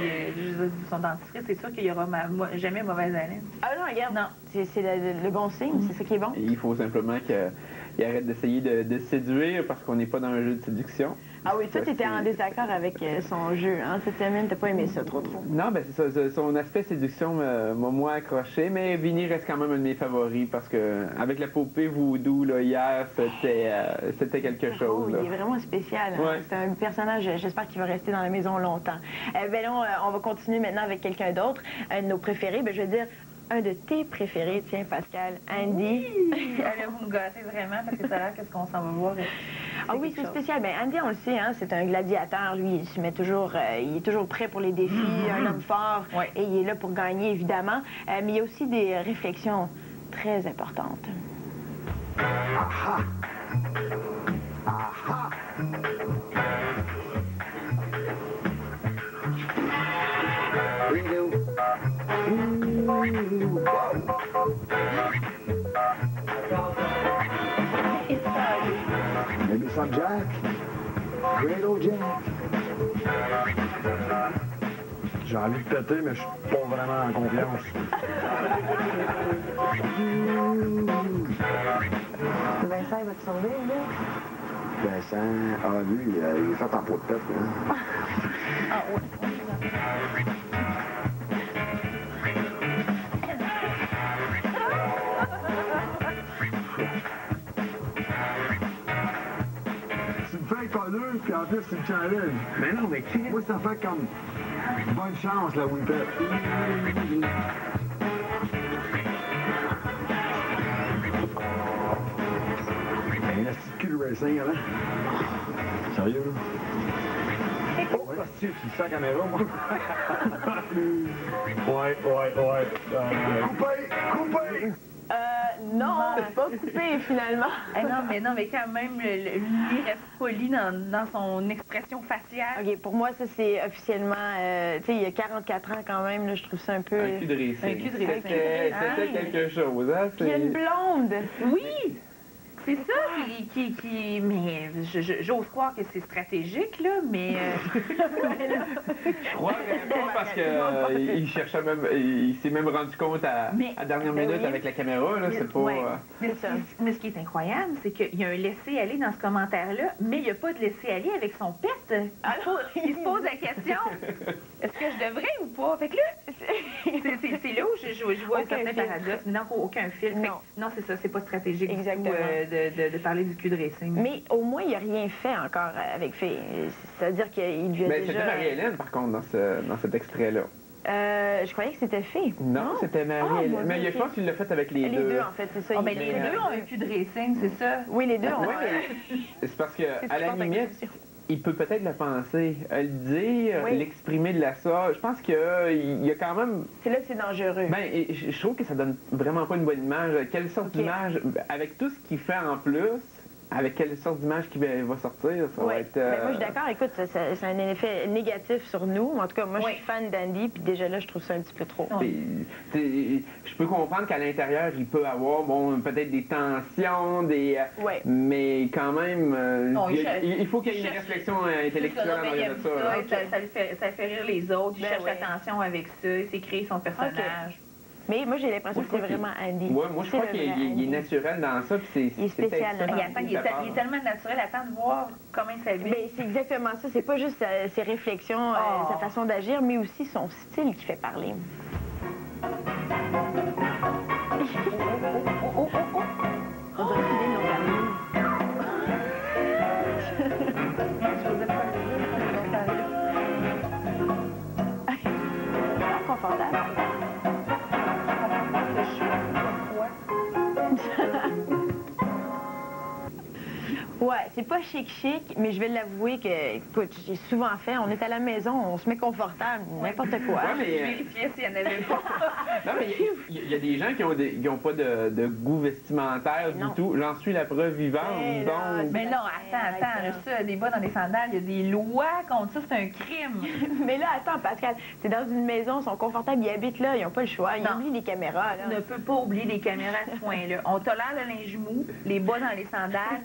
S11: son dentifrice, c'est sûr qu'il y aura jamais mauvaise haleine.
S15: Ah non, regarde. Non, c'est le bon signe, c'est ça qui est bon.
S12: Et il faut simplement qu'il arrête d'essayer de séduire parce qu'on n'est pas dans un jeu de séduction.
S15: Ah oui, toi, tu étais en désaccord avec son jeu, hein? Cette semaine, t'as pas aimé ça trop.
S12: Non, ben c'est ça. Son aspect séduction m'a moins accroché, mais Vinny reste quand même un de mes favoris parce que avec la poupée voodoo, là, hier, c'était quelque chose. Là.
S15: Il est vraiment spécial. Hein?
S12: Ouais.
S15: C'est un personnage, j'espère qu'il va rester dans la maison longtemps. Ben là, on va continuer maintenant avec quelqu'un d'autre, un de nos préférés. Ben, je veux dire, un de tes préférés, tiens, Pascal, Andy.
S11: Oui. Allez, vous me gâtez vraiment parce que ça a l'air qu'est-ce qu'on s'en va voir.
S15: Ah oui, c'est spécial. Ben, Andy, on le sait, hein, c'est un gladiateur. Lui, il se met toujours, il est toujours prêt pour les défis, un homme fort, et il est là pour gagner, évidemment. Mais il y a aussi des réflexions très importantes.
S9: Aha! Aha! Bingo! Maybe some Jack. Great old Jack.
S1: J'ai envie de péter, mais je suis pas vraiment en confiance.
S16: Vincent, il va te sauver, là?
S1: Vincent, lui, il est fait en pot de tête. Là.
S11: Ah ouais.
S1: Tu me fais un colleux, puis en plus, tu me challenges.
S2: Mais non, mais qui?
S1: Moi, ça fait comme bonne chance, la Wimpet. Un petit cul de racing, hein? Sérieux, là? Oh, tu fais la caméra, moi? Ouais. Coupé!
S15: Non, pas coupé, finalement.
S11: Non, mais quand même, lui reste poli dans son expression faciale.
S15: OK, pour moi, ça, c'est officiellement... tu sais, il y a 44 ans, quand même, là, je trouve ça un peu...
S12: Un cul de racing.
S11: Un cul de racing.
S12: C'était quelque chose, hein?
S15: Puis il y a une blonde.
S11: Oui! C'est ça mais j'ose croire que c'est stratégique, là, mais...
S12: Je crois pas parce qu'il cherchait même... Il s'est même rendu compte à dernière minute avec la caméra, là, c'est pas...
S11: Ouais. Mais ce qui est incroyable, c'est qu'il y a un laisser-aller dans ce commentaire-là, mais il n'y a pas de laisser-aller avec son pet. Il se pose la question, est-ce que je devrais ou pas? Fait que là, c'est là où je vois un certain paradoxe. Non, aucun fil. Non, c'est ça, c'est pas stratégique du tout de parler du cul de racing.
S15: Mais au moins, il n'a rien fait encore avec Fée. C'est-à-dire qu'il lui a déjà...
S12: C'était Marie-Hélène, par contre, dans cet extrait-là.
S15: Je croyais que c'était Fée.
S12: Non, c'était Marie-Hélène. Mais je pense qu'il l'a fait avec les deux.
S15: Les deux, en fait, c'est ça.
S11: Mais les deux ont un cul de racing, c'est ça?
S15: Oui, les deux ont.
S12: C'est parce qu'à la limite, il peut peut-être le penser, le dire, l'exprimer de la sorte. Je pense qu'il y a quand même...
S15: C'est là que c'est dangereux.
S12: Ben, je trouve que ça donne vraiment pas une bonne image. Quelle sorte d'image, avec tout ce qu'il fait en plus, avec quelle sorte d'image qui va sortir, ça va être...
S15: Ben, moi, je suis d'accord. Écoute, c'est un effet négatif sur nous. En tout cas, moi, je suis fan d'Andy, puis déjà là, je trouve ça un petit peu trop.
S12: Je peux comprendre qu'à l'intérieur, il peut avoir, bon, peut-être des tensions, mais quand même, il faut qu'il y ait une réflexion intellectuelle en arrière de ça.
S11: Ça fait rire les autres, il cherche l'attention avec ça, il s'est créé son personnage.
S15: Mais moi, j'ai l'impression que c'est vraiment Andy.
S12: Ouais, moi, je crois qu'il est naturel dans ça, puis
S15: il est spécial.
S11: Il est tellement naturel, attends de voir comment il s'habille.
S15: Ben, c'est exactement ça. C'est pas juste ses réflexions, sa façon d'agir, mais aussi son style qui fait parler. On dirait qu'il est nos amis. Confortable. Ouais, c'est pas chic, mais je vais l'avouer que, écoute, j'ai souvent fait, on est à la maison, on se met confortable, n'importe quoi.
S11: Je vérifiais s'il y en avait pas.
S12: Non, mais il y a des gens qui ont pas de goût vestimentaire du tout. J'en suis la preuve vivante, donc...
S11: Mais non, attends, ça, des bas dans des sandales, il y a des lois contre ça, c'est un crime.
S15: Mais là, attends, Pascal, c'est dans une maison, ils sont confortables, ils habitent là, ils n'ont pas le choix, ils oublient les caméras, là.
S11: On ne peut pas oublier les caméras à ce point-là. On tolère le linge mou, les bas dans les sandales,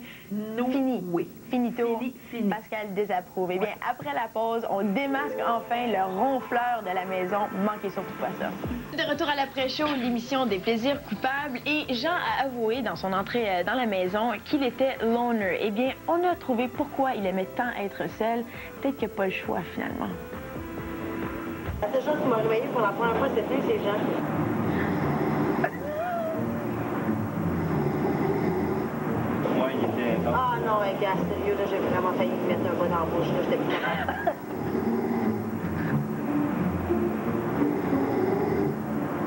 S15: Fini.
S11: Oui.
S15: Finito. Fini. Pascal désapprouve. Eh bien, après la pause, on démasque enfin le ronfleur de la maison. Manquez surtout pas ça. De retour à l'après-show, l'émission des plaisirs coupables. Et Jean a avoué dans son entrée dans la maison qu'il était loner. Eh bien, on a trouvé pourquoi il aimait tant être seul. Peut-être qu'il n'y a pas le choix, finalement.
S16: La seule chose qui m'a réveillée pour la première fois cette nuit, c'est Jean. Ah non, gars, sérieux, là, j'ai vraiment failli me mettre un bon dans la bouche, là, j'étais plus capable.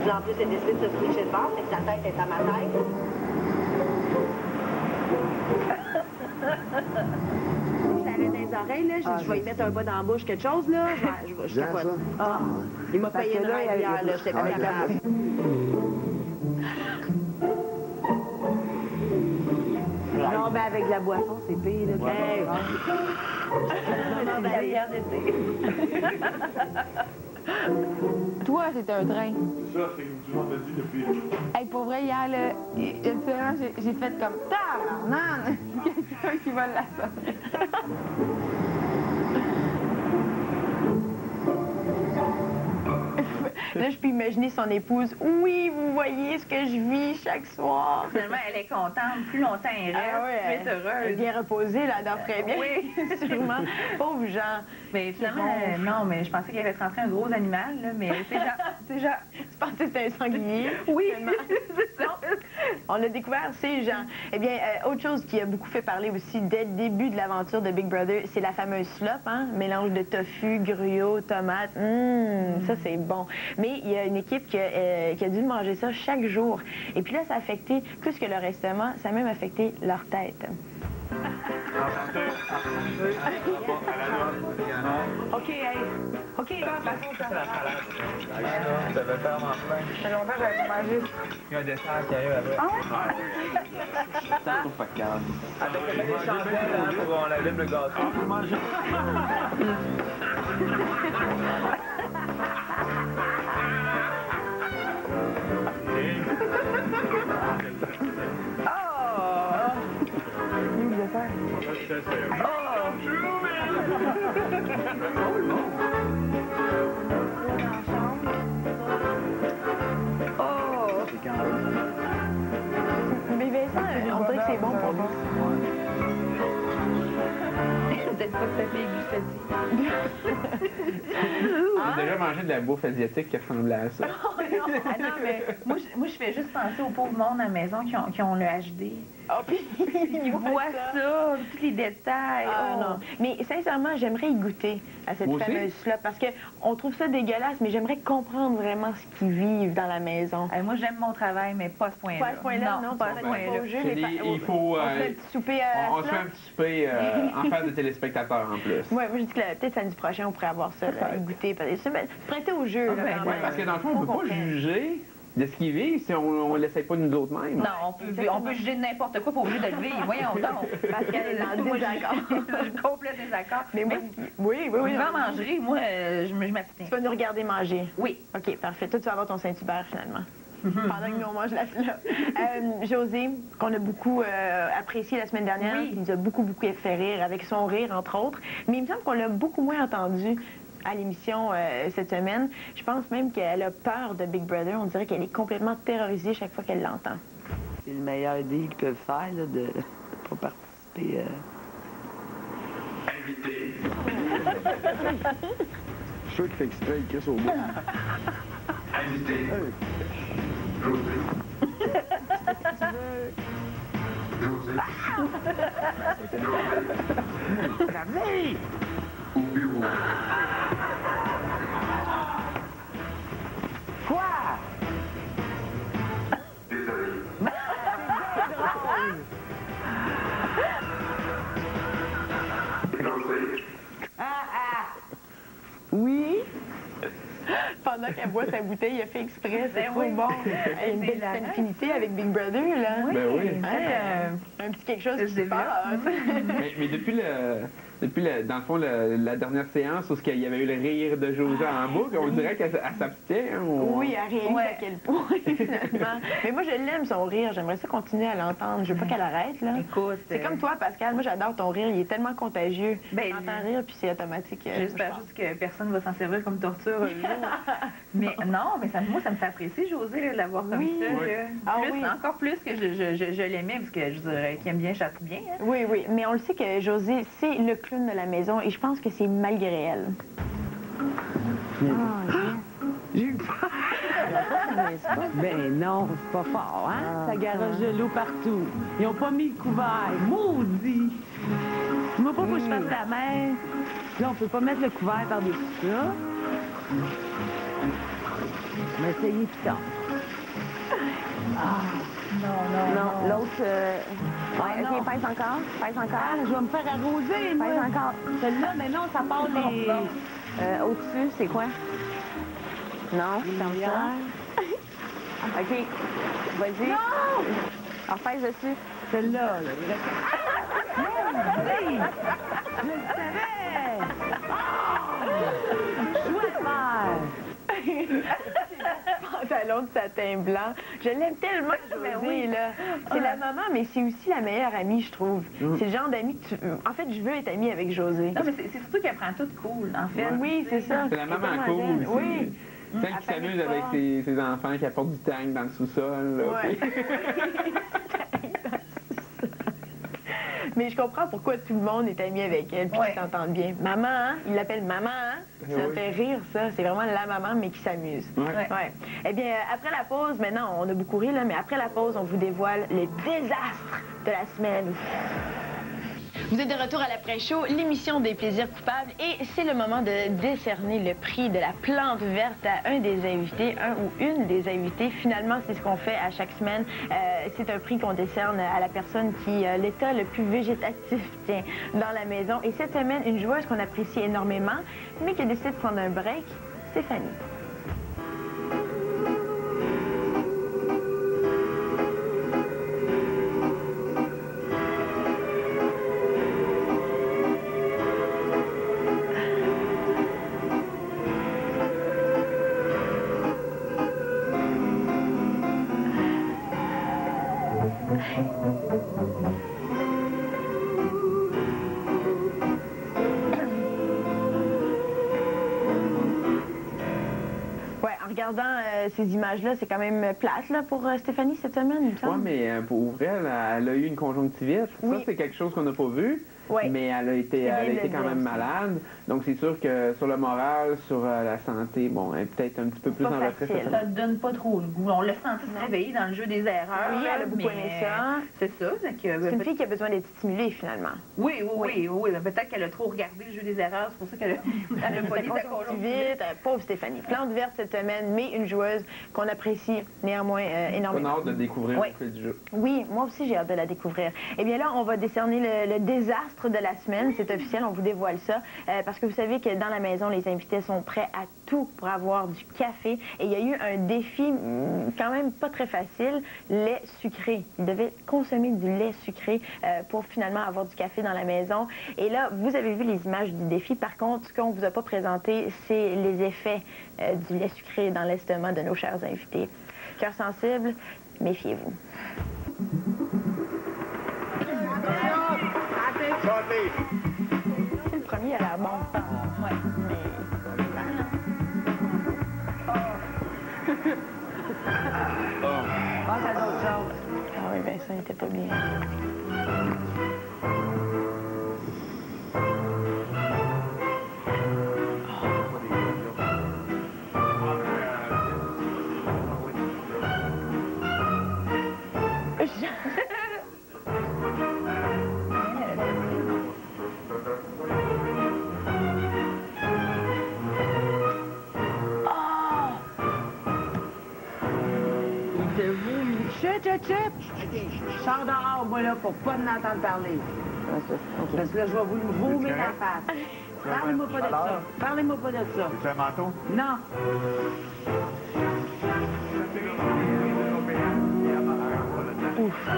S16: Puis en plus, elle décide de se switcher de bord, fait que sa tête est à ma tête. Je l'avais dans les oreilles, là, j'ai dit, je vais y mettre un bas dans la bouche, quelque chose, là, je capote. Ah, il m'a payé une rêve hier, là, j'étais pas capable. Non, ben avec de la boisson, c'est pire, là.
S15: C'est la bière d'été. Toi, t'es un train.
S2: C'est ça, c'est comme tu m'as dit depuis.
S8: Hey, pour vrai, hier, là, j'ai fait comme tabarnak! Quelqu'un qui vole la sonnerie.
S15: Là, je peux imaginer son épouse. Oui, vous voyez ce que je vis chaque soir.
S11: Finalement, elle est contente. Plus longtemps elle reste, plus elle est heureuse.
S15: Elle est bien reposée, là, d'après bien.
S11: Oui,
S15: sûrement. Pauvre Jean.
S11: Mais finalement, non, mais je pensais qu'il avait rentré un gros animal, là, mais c'est Jean.
S15: Tu pensais que c'était un sanglier?
S11: Oui,
S15: c'est ça. On l'a découvert, c'est Jean. Eh bien, autre chose qui a beaucoup fait parler aussi dès le début de l'aventure de Big Brother, c'est la fameuse slop, hein? Mélange de tofu, gruau, tomate. Ça, c'est bon. Mais il y a une équipe qui a dû manger ça chaque jour. Et puis là, ça a affecté, plus que leur estomac, ça a même affecté leur tête.
S11: OK, hey. OK, là, passons ça.
S14: Ça va faire en plein.
S3: Ça fait longtemps que j'avais mangé.
S14: Il y a un dessert qui arrive après.
S3: Ah ouais?
S14: Ça trouve pas calme. Avec des chandelles, pour on allume le gâteau. On peut manger.
S15: Mais Vincent, on dirait que c'est bon pour lui.
S11: Peut-être pas tout à fait glucidique.
S12: J'ai déjà mangé de la bouffe asiatique qui ressemblait à ça.
S11: Oh non, mais moi, je fais juste penser aux pauvres monde à la maison qui ont le HD.
S15: Oh, puis
S11: ils voient ça, tous les détails.
S15: Ah, non. Mais sincèrement, j'aimerais y goûter à cette fameuse slop parce qu'on trouve ça dégueulasse, mais j'aimerais comprendre vraiment ce qu'ils vivent dans la maison.
S11: Moi, j'aime mon travail, mais pas à ce point-là.
S15: Pas à ce point-là, non, pas à ce point-là.
S12: Il faut...
S15: On se fait un petit souper
S12: on se fait un petit souper en face de téléspectateurs en plus.
S15: Oui, moi, je dis que peut-être samedi prochain, on pourrait avoir ça, y goûter. Se prêter au jeu.
S12: Parce que dans le fond, on ne peut pas juger
S18: de ce qu'ils vivent si on l'essaie pas nous autres mêmes.
S11: Non, on peut juger de n'importe quoi pour obliger de le vivre. Voyons donc.
S15: Parce qu'elle est en désaccord.
S11: Je suis complètement désaccord.
S15: Mais moi, oui.
S11: En mangerie, moi, je m'abstiens.
S15: Tu vas nous regarder manger?
S11: Oui.
S15: OK, parfait. Toi, tu vas avoir ton Saint-Hubert, finalement. Pendant que nous, on mange la Josée, qu'on a beaucoup apprécié la semaine dernière, qui nous a beaucoup fait rire, avec son rire, entre autres. Mais il me semble qu'on l'a beaucoup moins entendu à l'émission cette semaine. Je pense même qu'elle a peur de Big Brother. On dirait qu'elle est complètement terrorisée chaque fois qu'elle l'entend.
S17: C'est le meilleur deal qu'ils peuvent faire, là, de ne pas participer.
S7: Invité.
S1: Je suis sûr qu'il fait exprès, il crisse au bout.
S7: Invité. Josée. Josée.
S17: Josée.
S7: Au bureau.
S17: Quoi?
S7: Désolé. Josée.
S15: Oui? Pendant qu'elle boit sa bouteille, il a fait exprès, c'est trop bon. Elle a une belle affinité avec Big Brother, là.
S18: Ben oui.
S15: Un petit quelque chose qui se passe.
S18: Mais depuis dans le fond, la dernière séance où il y avait eu le rire de Josée en boucle, on dirait qu'elle s'abstient. Hein,
S15: Oui, elle réalise à quel point, finalement. Mais moi, je l'aime, son rire. J'aimerais ça continuer à l'entendre. Je veux pas qu'elle arrête, là.
S11: Écoute...
S15: C'est comme toi, Pascal. Moi, j'adore ton rire. Il est tellement contagieux. J'entends rire, puis c'est automatique.
S11: J'espère juste que personne ne va s'en servir comme torture un jour. Mais non, mais moi, ça me fait apprécier, Josée, de l'avoir comme ça. Encore plus que je l'aimais, parce que je dirais qu'il aime bien, chasse bien. Hein?
S15: Oui. Mais on le sait que Josée, c'est le clown de la maison, et je pense que c'est malgré elle.
S17: J'ai eu peur. Ben non, c'est pas fort, hein? Ça garoche de l'eau partout. Ils ont pas mis le couvert. Maudit! Moi, pas faut que je fasse la mer. Là, on peut pas mettre le couvert par-dessus ça. Mais essayez plus tard.
S15: Non, l'autre... Ouais, OK, pèse encore.
S17: Je vais me faire arroser, moi.
S15: Pèse encore.
S17: Celle-là, mais non, ça part les...
S15: Au-dessus, c'est quoi? Non, c'est comme ça. OK, vas-y. Non! Alors, pèse dessus.
S17: Celle-là, là. Oui! Je le savais! Chouette mère!
S15: Pantalon de satin blanc. Je l'aime tellement, Josée, là. C'est la maman, mais c'est aussi la meilleure amie, je trouve. C'est le genre d'amie que tu... En fait, je veux être amie avec Josée.
S11: Non, mais c'est surtout qu'elle prend tout cool, en fait.
S15: Oui, c'est ça.
S18: C'est la maman cool.
S15: Oui.
S18: Celle qui s'amuse avec ses enfants, qui apporte du tang dans le sous-sol. Là,
S15: ouais. Mais je comprends pourquoi tout le monde est ami avec elle et qu'ils s'entendent bien. Maman, hein? Il l'appelle maman, hein? Ça me fait rire, ça. C'est vraiment la maman, mais qui s'amuse. Ouais. Eh bien, après la pause, maintenant, on a beaucoup ri, là, mais après la pause, on vous dévoile le désastre de la semaine. Vous êtes de retour à l'après-show, l'émission des plaisirs coupables, et c'est le moment de décerner le prix de la plante verte à un des invités, un ou une des invités. Finalement, c'est ce qu'on fait à chaque semaine. C'est un prix qu'on décerne à la personne qui a l'état le plus végétatif, dans la maison. Et cette semaine, une joueuse qu'on apprécie énormément, mais qui a décidé de prendre un break, Stéphanie. En regardant ces images-là, c'est quand même plate là, pour Stéphanie cette semaine, il me semble.
S18: Oui, mais pour vrai, elle a eu une conjonctivite. Ça, c'est quelque chose qu'on n'a pas vu. Mais elle a été quand même malade. Donc, c'est sûr que sur le moral, sur la santé, bon, elle est peut-être un petit peu plus en retrait.
S11: Ça ne donne pas trop le goût. On l'a senti se réveiller dans le jeu des erreurs.
S15: Oui, elle a beaucoup aimé ça.
S11: C'est ça.
S15: C'est une fille qui a besoin d'être stimulée, finalement.
S11: Oui. Peut-être qu'elle a trop regardé le jeu des erreurs. C'est pour ça qu'elle a pas dit sa conjonctivite.
S15: Pauvre Stéphanie. Plante verte cette semaine, mais une joueuse qu'on apprécie néanmoins énormément.
S18: On a hâte de découvrir le jeu.
S15: Oui, moi aussi, j'ai hâte de la découvrir. Eh bien là, on va décerner le désastre monstre de la semaine, c'est officiel, on vous dévoile ça, parce que vous savez que dans la maison, les invités sont prêts à tout pour avoir du café. Et il y a eu un défi quand même pas très facile, lait sucré. Ils devaient consommer du lait sucré pour finalement avoir du café dans la maison. Et là, vous avez vu les images du défi. Par contre, ce qu'on ne vous a pas présenté, c'est les effets du lait sucré dans l'estomac de nos chers invités. Cœur sensible, méfiez-vous. Le premier a l'air bon. Ouais, mais...
S17: Pense à d'autres choses.
S15: Ah oui, ben ça n'était pas bien.
S17: Sors dehors, moi, là, pour pas m'entendre parler. Parce que là, je vais vous vomir la face. Parlez-moi pas de ça. Parlez-moi pas de ça.
S9: C'est un manteau?
S17: Non.
S15: Ouf.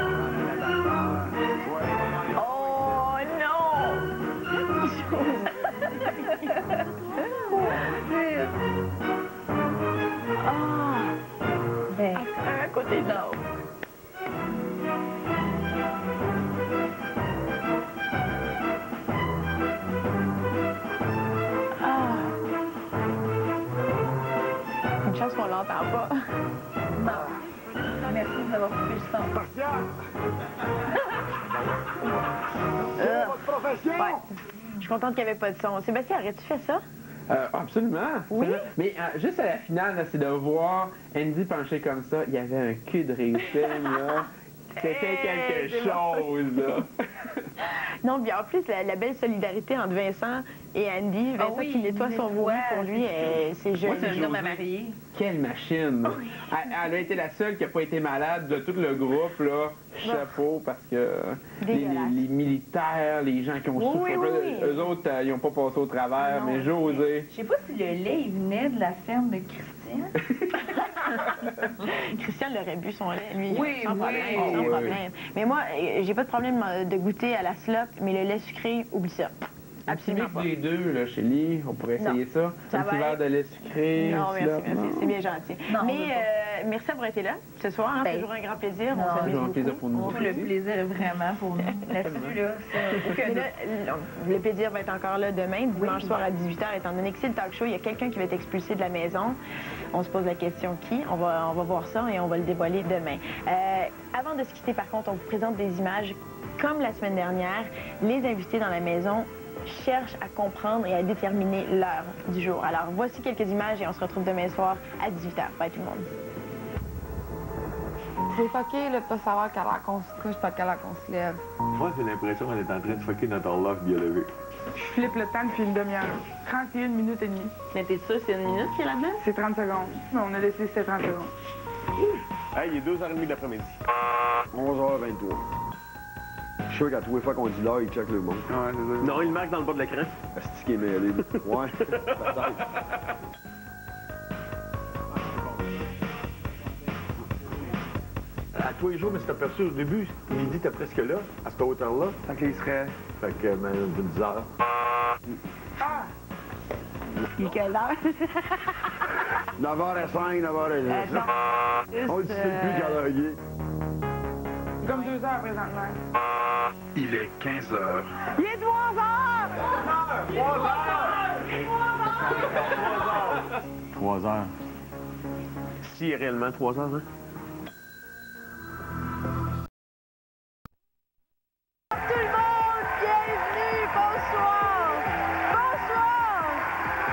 S15: Oh non! Ben, à côté de l'autre. Une chance qu'on l'entend pas.
S11: Non. Merci d'avoir coupé le son.
S9: Pascal!
S15: Votre profession! Ouais. Je suis contente qu'il n'y avait pas de son. Sébastien, aurais-tu fait ça?
S18: Absolument.
S15: Oui?
S18: Mais juste à la finale, c'est de voir Andy pencher comme ça. Il y avait un cul de réussite, là. C'était quelque chose, là.
S15: Non, puis en plus, la belle solidarité entre Vincent et Andy. Vincent qui nettoie son vomi pour lui, c'est joli.
S11: Moi, c'est venir me marier.
S18: Quelle machine! Elle a été la seule qui n'a pas été malade de tout le groupe, là. Chapeau, parce que les militaires, les gens qui ont souffert, eux autres, ils n'ont pas passé au travers, mais José...
S11: Je sais pas si le lait, il venait de la ferme de Christian.
S15: Christian l'aurait bu son lait, lui,
S11: oui,
S15: sans problème. Mais moi, j'ai pas de problème de goûter à la slop, mais le lait sucré, oublie ça. Absolument pas.
S18: Les deux, là, chez lui, on pourrait essayer ça. Un petit verre de lait sucré.
S15: Non, merci, c'est bien gentil. Non, mais merci d'avoir été là ce soir. C'est toujours un grand plaisir.
S18: C'est toujours un plaisir pour nous.
S11: Le plaisir est vraiment pour nous. Là-dessus, là,
S15: le plaisir va être encore là demain, dimanche soir à 18h, étant donné que c'est le talk show, il y a quelqu'un qui va être expulsé de la maison. On se pose la question qui. On va voir ça et on va le dévoiler demain. Avant de se quitter, par contre, on vous présente des images. Comme la semaine dernière, les invités dans la maison cherchent à comprendre et à déterminer l'heure du jour. Alors, voici quelques images et on se retrouve demain soir à 18h. Bye tout le monde.
S3: C'est fucké là, de pas savoir quelle heure qu'on se couche, pas quelle heure qu'on se lève.
S9: Moi, j'ai l'impression qu'on est en train de fucker notre horloge biologique.
S3: Je flippe le temps depuis une demi-heure. 31 minutes et demie.
S13: Mais t'es sûr c'est une minute qui est là-dedans?
S3: C'est 30 secondes. On a laissé c'était 30 secondes.
S9: Hey, il est 2h30 de l'après-midi.
S1: 11h23. Je suis sûr qu'à tous les fois qu'on dit l'heure, il check le monde.
S9: Ouais, c'est ça. Non, il marque dans le bas de l'écran.
S1: C'est ce qui est mêlé. Ouais, peut-être.
S9: À tous les jours, mais c'est aperçu au début, midi, t'es presque là, à cette hauteur-là.
S1: Fait qu'il serait...
S9: Fait que, ben, 10 heures.
S17: Ah! Il est quelle heure?
S1: 9h05, 9h10. On ne sait plus quelle heure il est.
S3: C'est comme 2 heures présentement.
S7: Il est 15 heures.
S3: Il est 3 heures!
S9: 3 heures. Si, réellement 3 heures, hein?
S15: Tout le monde, bienvenue, bonsoir! Bonsoir!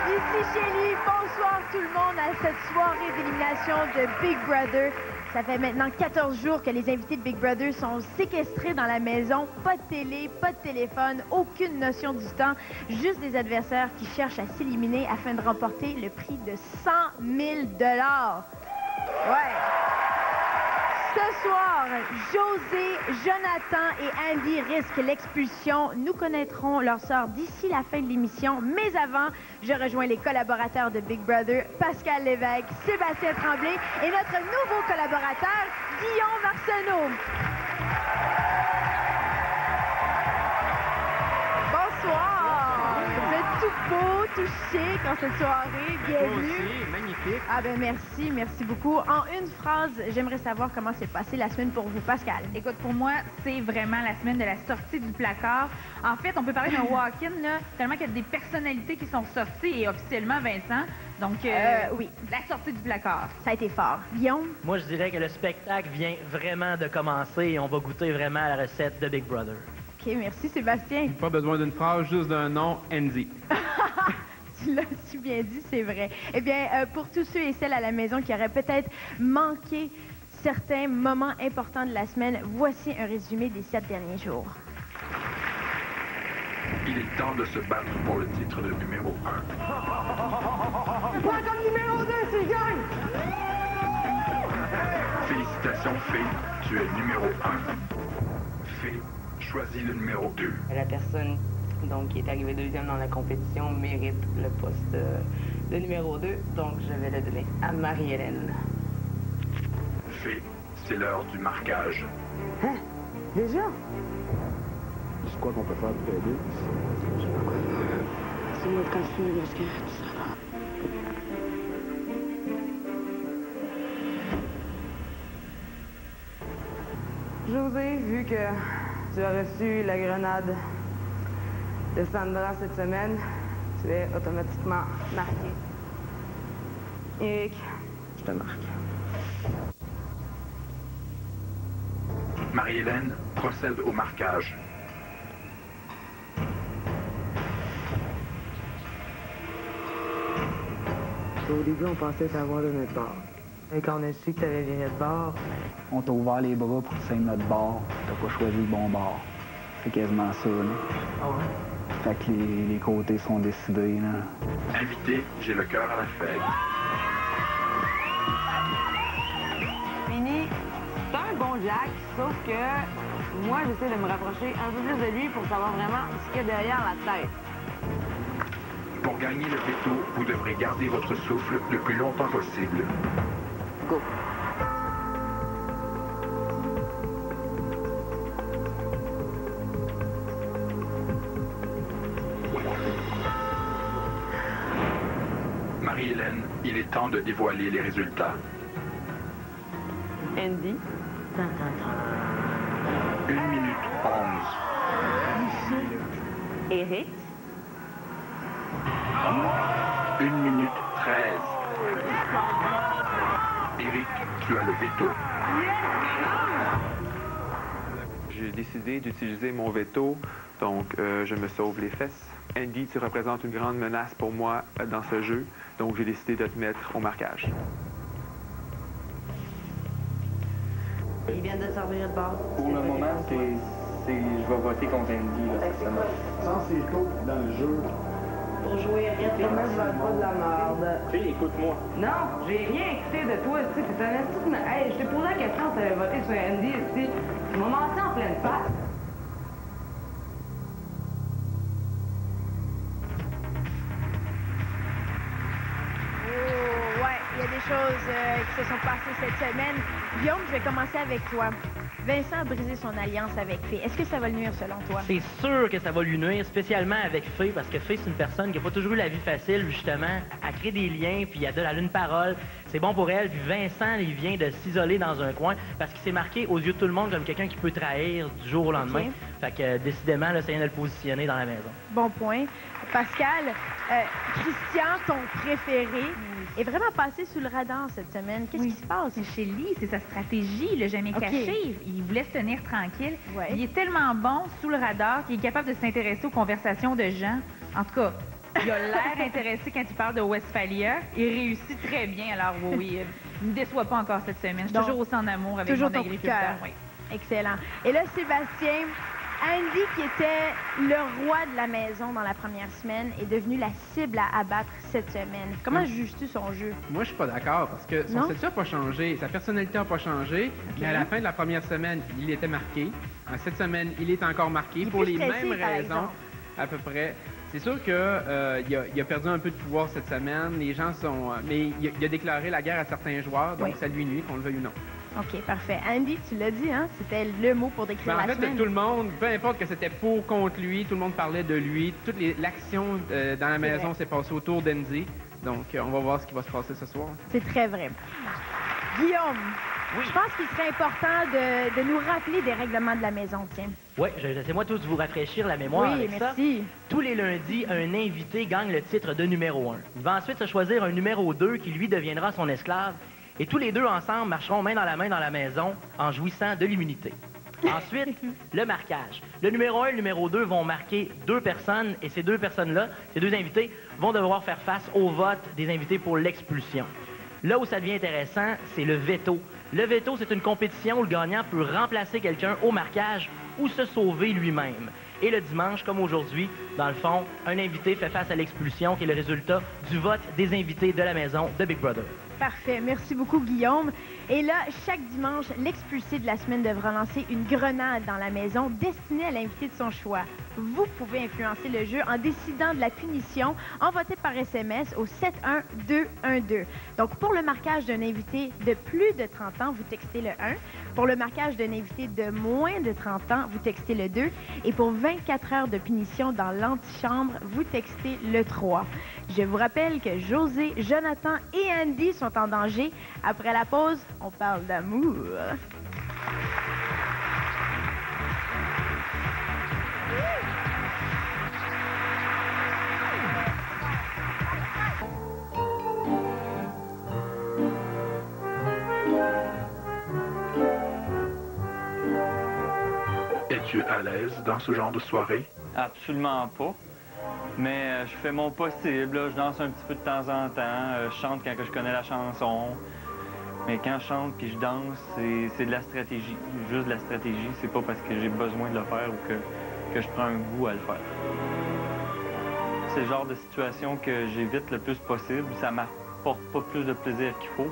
S15: Ici Shelly, bonsoir tout le monde à cette soirée d'élimination de Big Brother. Ça fait maintenant 14 jours que les invités de Big Brother sont séquestrés dans la maison. Pas de télé, pas de téléphone, aucune notion du temps. Juste des adversaires qui cherchent à s'éliminer afin de remporter le prix de 100 000 $. Ouais! Ce soir, José, Jonathan et Andy risquent l'expulsion. Nous connaîtrons leur sort d'ici la fin de l'émission. Mais avant, je rejoins les collaborateurs de Big Brother, Pascal Lévesque, Sébastien Tremblay et notre nouveau collaborateur, Guillaume Arsenault. Bonsoir! Vous êtes tout beau, tout chic en cette soirée. Bienvenue.
S18: Toi aussi, magnifique.
S15: Ah ben merci beaucoup. En une phrase, j'aimerais savoir comment s'est passée la semaine pour vous, Pascal.
S11: Écoute, pour moi, c'est vraiment la semaine de la sortie du placard. En fait, on peut parler d'un walk-in, là, tellement qu'il y a des personnalités qui sont sorties et officiellement Vincent. Donc,
S15: oui.
S11: La sortie du placard.
S15: Ça a été fort. Guillaume?
S19: Moi, je dirais que le spectacle vient vraiment de commencer et on va goûter vraiment à la recette de Big Brother.
S15: OK, merci Sébastien.
S18: Pas besoin d'une phrase, juste d'un nom, Andy.
S15: Tu l'as si bien dit, c'est vrai. Eh bien, pour tous ceux et celles à la maison qui auraient peut-être manqué certains moments importants de la semaine, voici un résumé des 7 derniers jours.
S7: Il est temps de se battre pour le titre de numéro 1.
S16: Moi, comme numéro 2, si je gagne!
S7: Félicitations, Fée, tu es numéro 1. Fée, choisis le numéro 2.
S4: La personne donc, qui est arrivée deuxième dans la compétition mérite le poste de numéro 2, donc je vais le donner à Marie-Hélène.
S7: Fée, c'est l'heure du marquage.
S16: Hein? Déjà?
S1: C'est quoi qu'on peut faire pour t'aider?
S16: Je sais pas quoi faire. C'est moi quand je finis parce que ça va.
S4: José, vu que tu as reçu la grenade de Sandra cette semaine, tu es automatiquement marqué. Eric, je te marque.
S7: Marie-Hélène, procède au marquage.
S4: Au début, on pensait savoir de notre bord. Et quand on a su que tu avais viré de bord,
S6: On t'a ouvert les bras pour que tu de notre bord. T'as pas choisi le bon bord. C'est quasiment ça, là.
S4: Ah ouais?
S6: Fait que les côtés sont décidés, là.
S7: Invité, j'ai le cœur à la fête.
S4: Fini, c'est un bon Jack, sauf que moi, j'essaie de me rapprocher un peu plus de lui pour savoir vraiment ce qu'il y a derrière la tête.
S7: Pour gagner le veto, vous devrez garder votre souffle le plus longtemps possible.
S4: Go!
S7: Marie-Hélène, il est temps de dévoiler les résultats.
S4: Andy.
S7: 1 minute 11.
S4: Eric.
S7: 1 minute 13. Eric, tu as le veto.
S2: J'ai décidé d'utiliser mon veto, donc je me sauve les fesses. Andy, tu représentes une grande menace pour moi dans ce jeu, donc j'ai décidé de te mettre au marquage.
S15: Ils viennent de servir de bord.
S5: Pour le moment, je vais voter contre Andy, là, forcément.
S1: Ça, c'est tôt dans le jeu.
S15: Pour jouer à rien.
S4: Moi, je vote pas de la merde.
S5: Fille, écoute-moi.
S4: Non, j'ai rien écouté de toi, tu sais, c'est un esti de... Hey, je t'ai posé la question si t'avais voté sur Andy, esti. Tu m'as menti en pleine face.
S15: Oh, ouais, il y a des choses qui se sont passées cette semaine. Guillaume, je vais commencer avec toi. Vincent a brisé son alliance avec Fée. Est-ce que ça va le nuire selon toi?
S19: C'est sûr que ça va lui nuire, spécialement avec Fée, parce que Fée, c'est une personne qui n'a pas toujours eu la vie facile, justement. Elle crée des liens, puis elle a une parole. C'est bon pour elle. Puis Vincent, il vient de s'isoler dans un coin parce qu'il s'est marqué aux yeux de tout le monde comme quelqu'un qui peut trahir du jour au lendemain.
S15: Okay.
S19: Fait que, décidément, là, ça vient de le positionner dans la maison.
S15: Bon point. Pascal, Christian, ton préféré, est vraiment passé sous le radar cette semaine. Qu'est-ce qui se passe?
S11: C'est chez lui, c'est sa stratégie, il l'a jamais caché. Il voulait se tenir tranquille.
S15: Ouais.
S11: Il est tellement bon sous le radar qu'il est capable de s'intéresser aux conversations de gens. En tout cas, il a l'air intéressé quand il parle de Westphalia. Il réussit très bien. Alors oui, il ne me déçoit pas encore cette semaine. Je suis toujours aussi en amour avec
S15: toujours
S11: mon
S15: ton coup de
S11: agriculteur.
S15: cœur.
S11: Oui.
S15: Excellent. Et là, Sébastien, Andy, qui était le roi de la maison dans la première semaine, est devenu la cible à abattre cette semaine. Comment juges-tu son jeu?
S18: Moi, je suis pas d'accord parce que son statut n'a pas changé, sa personnalité n'a pas changé, mais à la fin de la première semaine, il était marqué. En cette semaine, il est encore marqué pour les mêmes raisons, à peu près. C'est sûr qu'il a perdu un peu de pouvoir cette semaine. Les gens sont... mais il a déclaré la guerre à certains joueurs, donc ça lui nuit, qu'on le veuille ou non.
S15: OK, parfait. Andy, tu l'as dit, hein? C'était le mot pour décrire la semaine.
S18: En fait, tout le monde, peu importe que c'était pour contre lui, tout le monde parlait de lui. Toute l'action dans la maison s'est passée autour d'Andy. Donc, on va voir ce qui va se passer ce soir.
S15: C'est très vrai. Guillaume, je pense qu'il serait important de nous rappeler des règlements de la maison, tiens.
S19: Oui, laissez-moi tous vous rafraîchir la mémoire avec
S15: merci.
S19: Tous les lundis, un invité gagne le titre de numéro 1. Il va ensuite se choisir un numéro 2 qui, lui, deviendra son esclave. Et tous les deux ensemble marcheront main dans la maison en jouissant de l'immunité. Ensuite, le marquage. Le numéro 1 et le numéro 2 vont marquer 2 personnes et ces 2 personnes-là, ces 2 invités, vont devoir faire face au vote des invités pour l'expulsion. Là où ça devient intéressant, c'est le veto. Le veto, c'est une compétition où le gagnant peut remplacer quelqu'un au marquage ou se sauver lui-même. Et le dimanche, comme aujourd'hui, dans le fond, un invité fait face à l'expulsion qui est le résultat du vote des invités de la maison de Big Brother.
S15: Parfait. Merci beaucoup, Guillaume. Et là, chaque dimanche, l'expulsé de la semaine devra lancer une grenade dans la maison destinée à l'invité de son choix. Vous pouvez influencer le jeu en décidant de la punition en votant par SMS au 71212. Donc, pour le marquage d'un invité de plus de 30 ans, vous textez le 1. Pour le marquage d'un invité de moins de 30 ans, vous textez le 2. Et pour 24 heures de punition dans l'antichambre, vous textez le 3. Je vous rappelle que José, Jonathan et Andy sont en danger. Après la pause, on parle d'amour.
S7: Es-tu à l'aise dans ce genre de soirée?
S14: Absolument pas. Mais je fais mon possible, là. Je danse un petit peu de temps en temps, je chante quand je connais la chanson. Mais quand je chante puis je danse, c'est de la stratégie, juste de la stratégie. C'est pas parce que j'ai besoin de le faire ou que je prends un goût à le faire. C'est le genre de situation que j'évite le plus possible. Ça m'apporte pas plus de plaisir qu'il faut.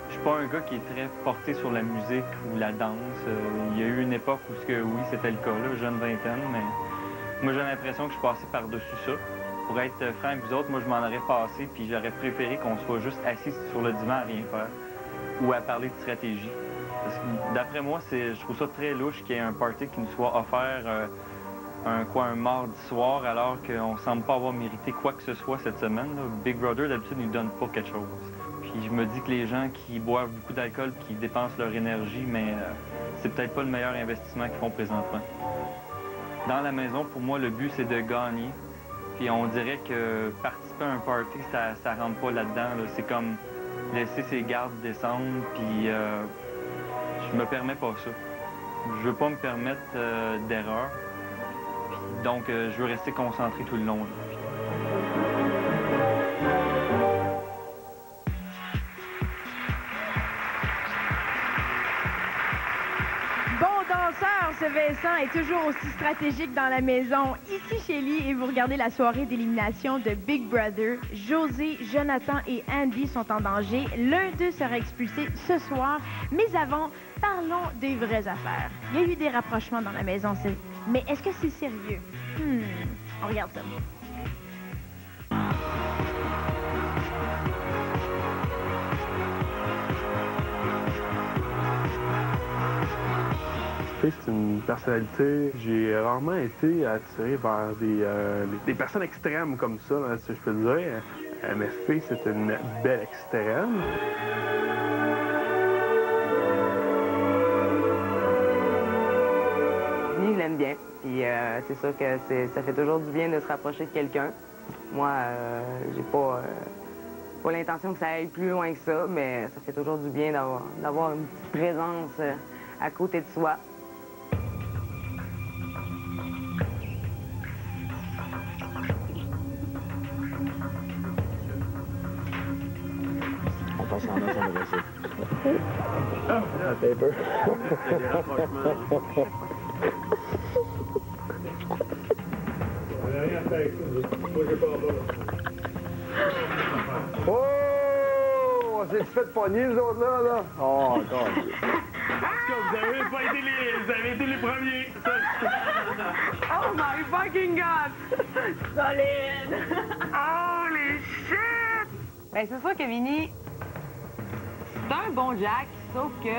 S14: Je suis pas un gars qui est très porté sur la musique ou la danse. Il y a eu une époque où oui, c'était le cas, là, jeune vingtaine, mais moi j'ai l'impression que je suis passé par-dessus ça. Pour être franc avec vous autres, moi je m'en aurais passé, puis j'aurais préféré qu'on soit juste assis sur le divan à rien faire ou à parler de stratégie. Parce que d'après moi, je trouve ça très louche qu'il y ait un party qui nous soit offert un mardi soir alors qu'on semble pas avoir mérité quoi que ce soit cette semaine. Là. Big Brother, d'habitude, ne nous donne pas quelque chose. Puis je me dis que les gens qui boivent beaucoup d'alcool, qui dépensent leur énergie, mais c'est peut-être pas le meilleur investissement qu'ils font présentement. Dans la maison, pour moi, le but, c'est de gagner. Puis on dirait que participer à un party, ça rentre pas là-dedans. Là. C'est comme laisser ses gardes descendre, puis je me permets pas ça. Je veux pas me permettre d'erreur. Donc, je veux rester concentré tout le long. Là.
S15: Ce Vincent est toujours aussi stratégique dans la maison, ici chez lui, et vous regardez la soirée d'élimination de Big Brother. José, Jonathan et Andy sont en danger. L'un d'eux sera expulsé ce soir. Mais avant, parlons des vraies affaires. Il y a eu des rapprochements dans la maison, mais est-ce que c'est sérieux? On regarde ça.
S2: C'est une personnalité. J'ai rarement été attiré vers des personnes extrêmes comme ça, là, si je peux le dire. Mais Faye, c'est une belle extrême.
S4: Lui, je l'aime bien. Puis c'est sûr que ça fait toujours du bien de se rapprocher de quelqu'un. Moi, j'ai pas l'intention que ça aille plus loin que ça, mais ça fait toujours du bien d'avoir une petite présence à côté de soi.
S1: On passe en main, on va rester. Ah, paper.
S9: rien à faire avec ça. Moi, j'ai pas là.
S1: Oh! On s'est fait pogner, nous autres, là? Oh, encore.
S2: Vous avez été les premiers.
S4: Oh my fucking God!
S15: Solide!
S4: Holy shit! Ben, c'est sûr que Vinny, c'est un bon Jack, sauf que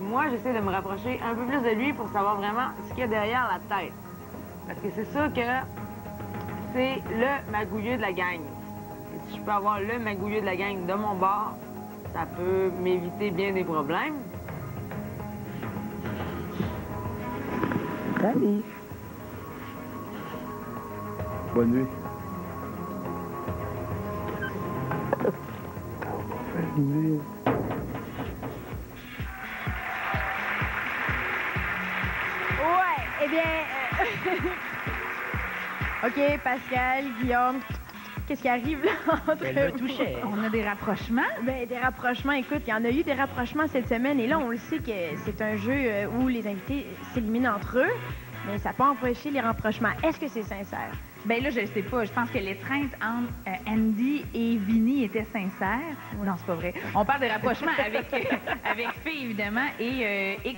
S4: moi, j'essaie de me rapprocher un peu plus de lui pour savoir vraiment ce qu'il y a derrière la tête. Parce que c'est sûr que c'est le magouilleux de la gang. Et si je peux avoir le magouilleux de la gang de mon bord, ça peut m'éviter bien des problèmes.
S17: Salut.
S1: Bonne nuit. Bonne nuit.
S15: Ouais, eh bien... OK, Pascal, Guillaume, qu'est-ce qui arrive là entre
S11: Elle me touchait. On a des rapprochements?
S15: Ben, des rapprochements, écoute, il y en a eu des rapprochements cette semaine et là, on le sait que c'est un jeu où les invités s'éliminent entre eux, mais ça peut empêcher les rapprochements. Est-ce que c'est sincère?
S11: Ben là, je ne sais pas. Je pense que l'étreinte entre Andy et Vinny était sincère. Non, c'est pas vrai. On parle de rapprochement avec Fée, évidemment, et